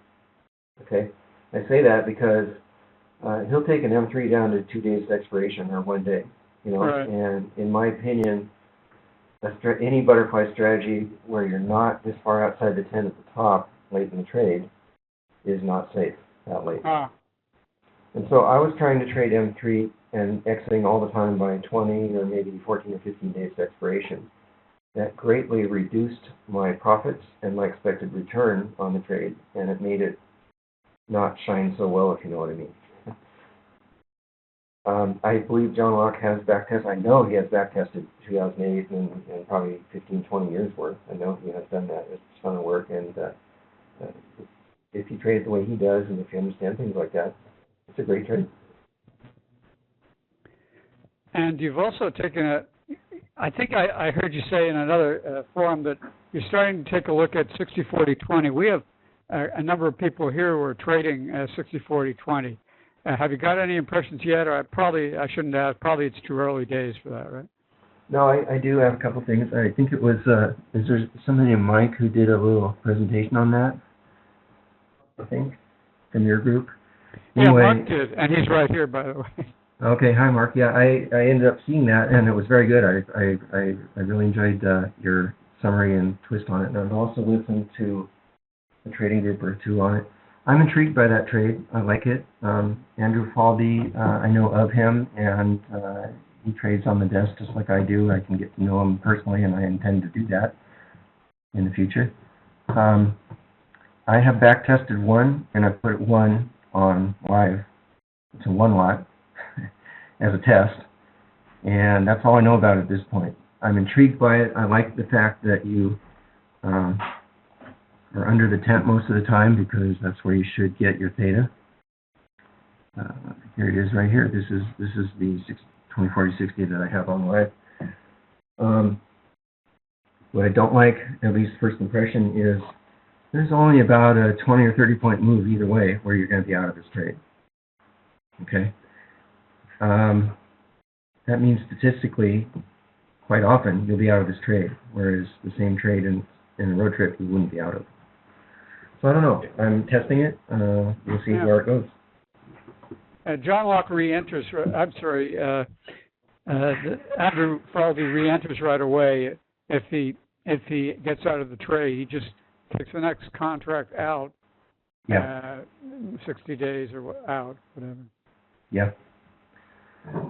Okay? I say that because he'll take an M3 down to 2 days expiration or 1 day, Right. And in my opinion, any butterfly strategy where you're not this far outside the 10 at the top late in the trade is not safe that late. And so I was trying to trade M3 and exiting all the time by 20 or maybe 14 or 15 days to expiration. That greatly reduced my profits and my expected return on the trade, and it made it not shine so well, if you know what I mean. I believe John Locke has backtested. I know he has backtested 2008 and probably 15, 20 years worth. I know he has done that. It's a ton of work, and if you trade it the way he does, and if you understand things like that, it's a great trade. And you've also taken I think I heard you say in another forum that you're starting to take a look at 60-40-20. We have a number of people here who are trading 60-40-20. Have you got any impressions yet? Or I shouldn't ask. Probably it's too early days for that, right? No, I do have a couple things. I think it was, is there somebody named Mike who did a little presentation on that? I think, from your group? Anyway, Yeah, Mark did, and he's right here, by the way. Okay, hi Mark. Yeah, I ended up seeing that, and it was very good. I really enjoyed your summary and twist on it, and I've also listened to a trading group or two on it. I'm intrigued by that trade. I like it. Andrew Falby, I know of him, and he trades on the desk just like I do. I can get to know him personally, and I intend to do that in the future. I have back-tested one, and I put one on live. It's a one lot as a test, and that's all I know about it at this point. I'm intrigued by it. I like the fact that you are under the tent most of the time because that's where you should get your theta. Here it is right here. This is the 20-40-60 that I have on live. What I don't like, at least first impression, is there's only about a 20 or 30 point move either way where you're going to be out of this trade. Okay? That means statistically, quite often, you'll be out of this trade, whereas the same trade in a road trip you wouldn't be out of. So I don't know. I'm testing it. We'll see where it goes. John Locke re-enters. Andrew Falvey re-enters right away. If he gets out of the trade, he just takes the next contract out. Yeah. 60 days or out, whatever. Yeah.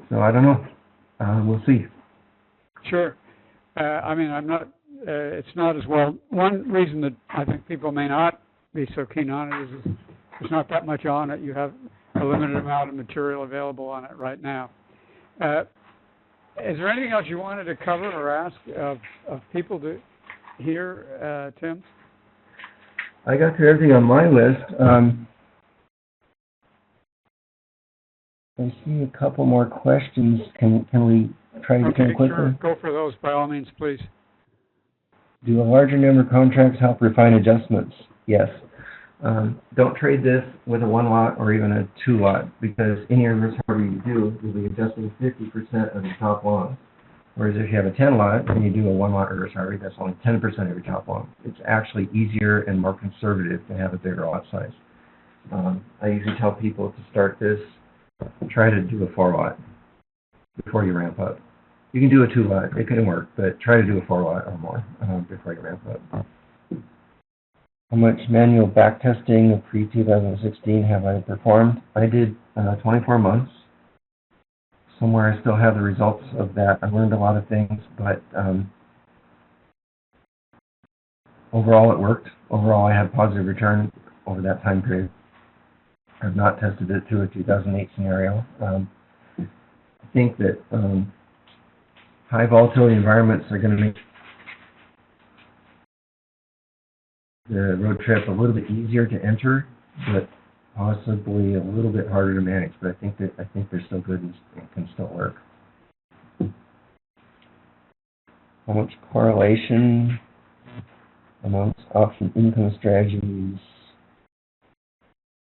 So I don't know. We'll see. Sure. I'm not. It's not as well. One reason that I think people may not be so keen on it is there's not that much on it. You have a limited amount of material available on it right now. Is there anything else you wanted to cover or ask of people to hear, Tim? I got through everything on my list. I see a couple more questions. Can we try to get them quickly? Sure. Go for those by all means, please. Do a larger number of contracts help refine adjustments? Yes. Don't trade this with a one lot or even a two lot because any of this, however you do, you'll be adjusting 50% of the top long. Whereas if you have a 10 lot and you do a 1 lot or sorry, that's only 10% of your top loan. It's actually easier and more conservative to have a bigger lot size. I usually tell people to start this, try to do a 4 lot before you ramp up. You can do a 2 lot, it can work, but try to do a 4 lot or more before you ramp up. How much manual back testing pre-2016 have I performed? I did 24 months. Somewhere I still have the results of that. I learned a lot of things, but overall it worked. Overall I had positive return over that time period. I've not tested it through a 2008 scenario. I think that high volatility environments are going to make the road trip a little bit easier to enter, but possibly a little bit harder to manage. But I think they're still good and can still work. How much correlation amongst option income strategies?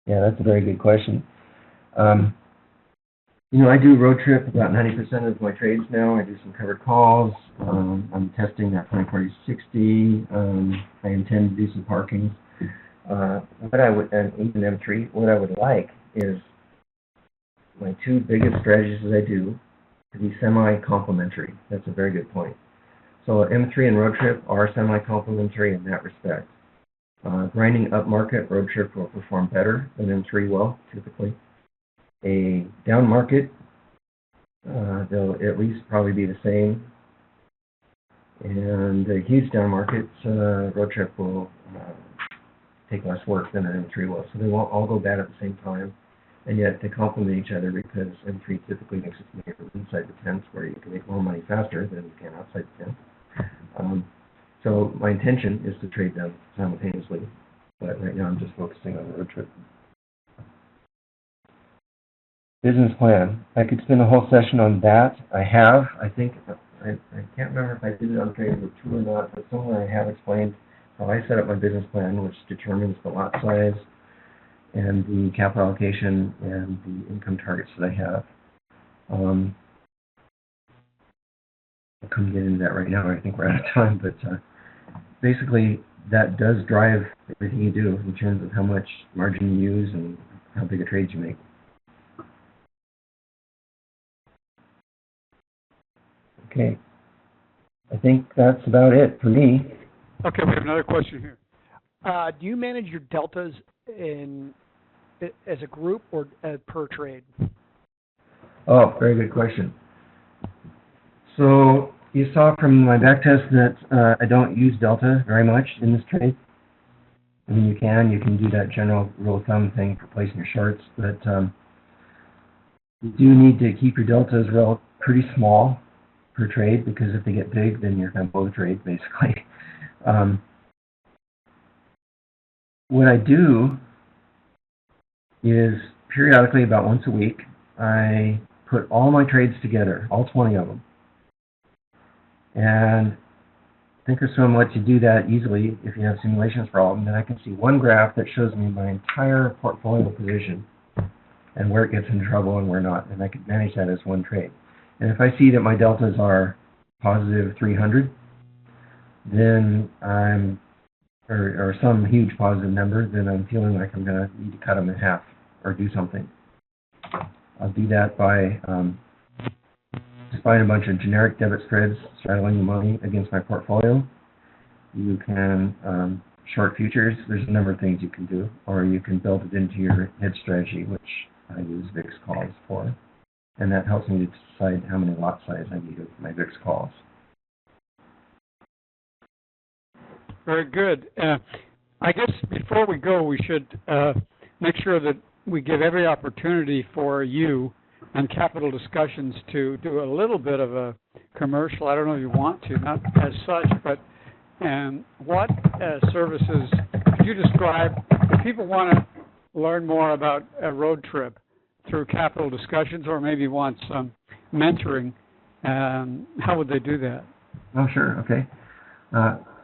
Yeah, that's a very good question. I do road trip about 90% of my trades now. I do some covered calls. I'm testing that 20/40/60. I intend to do some parking. What I would, and even M3, what I would like is my 2 biggest strategies that I do to be semi-complementary. That's a very good point. So M3 and road trip are semi-complementary in that respect. Grinding up market, road trip will perform better than M3 will, typically. A down market, they'll at least probably be the same. And a huge down market, road trip will take less work than an M3 will. So they won't all go bad at the same time. And yet they complement each other because M3 typically makes it inside the fence where you can make more money faster than you can outside the fence. So my intention is to trade them simultaneously. But right now I'm just focusing on the road trip. Business plan. I could spend a whole session on that. I have. I think, I can't remember if I did it on Trade Group 2 or not, but somewhere I have explained how I set up my business plan, which determines the lot size and the capital allocation and the income targets that I have. I couldn't get into that right now. I think we're out of time, but basically that does drive everything you do in terms of how much margin you use and how big a trade you make. Okay, I think that's about it for me. Okay, we have another question here. Do you manage your deltas as a group or per trade? Oh, very good question. So you saw from my back test that I don't use delta very much in this trade. I mean, you can do that general rule of thumb thing for placing your shorts, but you do need to keep your deltas pretty small per trade, because if they get big, then you're going to blow the trade, basically. What I do is periodically, about once a week, I put all my trades together, all 20 of them. And Thinkorswim lets you do that easily if you have simulations problem. Then I can see one graph that shows me my entire portfolio position and where it gets in trouble and where not. And I can manage that as one trade. And if I see that my deltas are positive 300, then or some huge positive number, then I'm feeling like I'm going to need to cut them in half or do something. I'll do that by just buying a bunch of generic debit spreads, straddling the money against my portfolio. You can short futures. There's a number of things you can do, or you can build it into your hedge strategy, which I use VIX calls for. And that helps me to decide how many lot size I need of my VIX calls. Very good. I guess before we go, we should make sure that we give every opportunity for you and Capital Discussions to do a little bit of a commercial. I don't know if you want to, not as such, but what services could you describe? If people want to learn more about a road trip through Capital Discussions, or maybe want some mentoring, how would they do that? Oh, sure. Okay.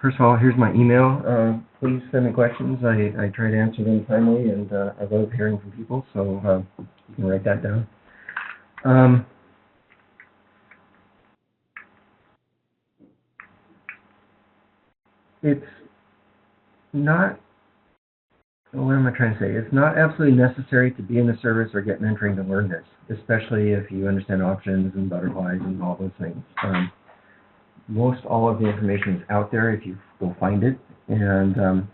First of all, here's my email. Please send me questions. I try to answer them timely, and I love hearing from people, so you can write that down. it's not, what am I trying to say? It's not absolutely necessary to be in the service or get mentoring to learn this, especially if you understand options and butterflies and all those things. Most all of the information is out there if you go find it. And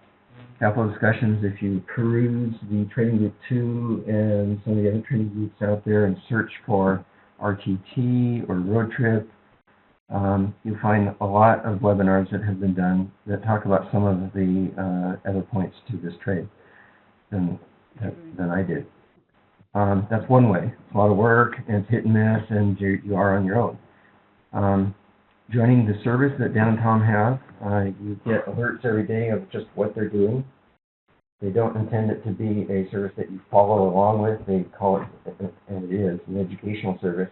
capital discussions, if you peruse the training group 2 and some of the other training groups out there and search for RTT or road trip, you'll find a lot of webinars that have been done that talk about some of the other points to this trade than I did. That's one way. It's a lot of work, and it's hit and miss, and you are on your own. Joining the service that Dan and Tom have, you get alerts every day of just what they're doing. They don't intend it to be a service that you follow along with. They call it, and it is, an educational service.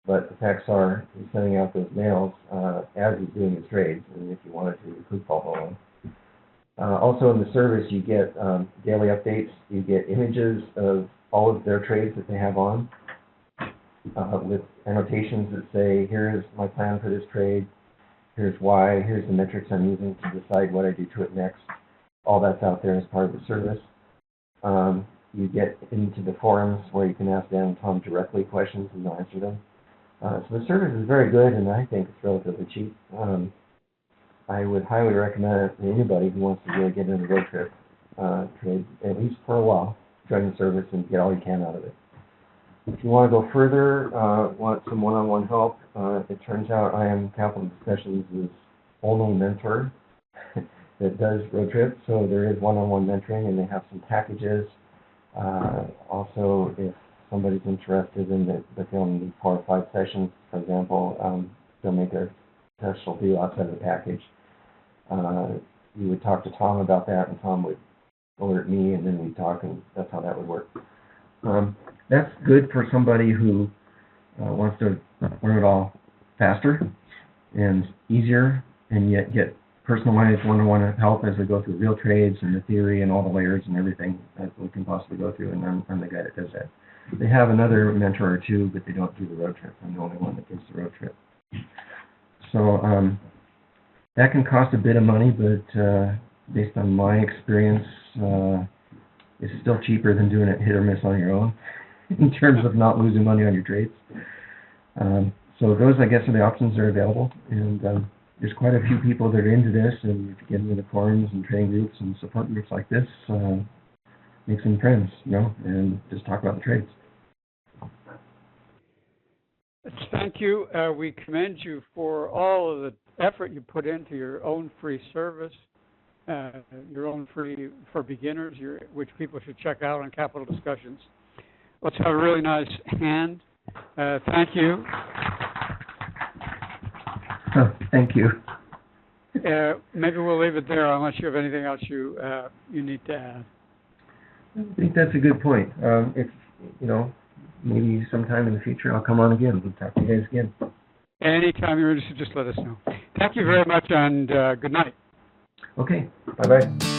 But the facts are, he's sending out those mails as he's doing his trades, and if you wanted to, you could follow along. Also in the service, you get daily updates. You get images of all of their trades that they have on, with annotations that say, here's my plan for this trade, here's why, here's the metrics I'm using to decide what I do to it next. All that's out there as part of the service. You get into the forums where you can ask Dan and Tom directly questions and they'll answer them. So the service is very good, and I think it's relatively cheap. I would highly recommend it to anybody who wants to really get into the road trip trade, at least for a while. Join the service and get all you can out of it. If you want to go further, want some one-on-one help, it turns out I am Capital Discussions' only mentor that does road trips, so there is one-on-one mentoring, and they have some packages. Also, if somebody's interested in it, but they only need 4 or 5 sessions, for example, they'll make a special deal outside of the package. You would talk to Tom about that, and Tom would alert me, and then we'd talk, and that's how that would work. That's good for somebody who wants to learn it all faster and easier, and yet get personalized one-on-one help as we go through real trades and the theory and all the layers and everything that we can possibly go through, and I'm the guy that does that. They have another mentor or two, but they don't do the road trip. I'm the only one that does the road trip. So that can cost a bit of money, but based on my experience, it's still cheaper than doing it hit or miss on your own in terms of not losing money on your trades. So those, I guess, are the options that are available. And there's quite a few people that are into this, and if you get into the forums and training groups and support groups like this, make some friends, and just talk about the trades. Thank you. We commend you for all of the effort you put into your own free service, your own free for beginners, which people should check out on Capital Discussions. Let's have a really nice hand. Thank you. Oh, thank you. Maybe we'll leave it there unless you have anything else you need to add. I think that's a good point. If, maybe sometime in the future I'll come on again. We'll talk to you guys again. Anytime you're interested, just let us know. Thank you very much, and good night. Okay. Bye-bye.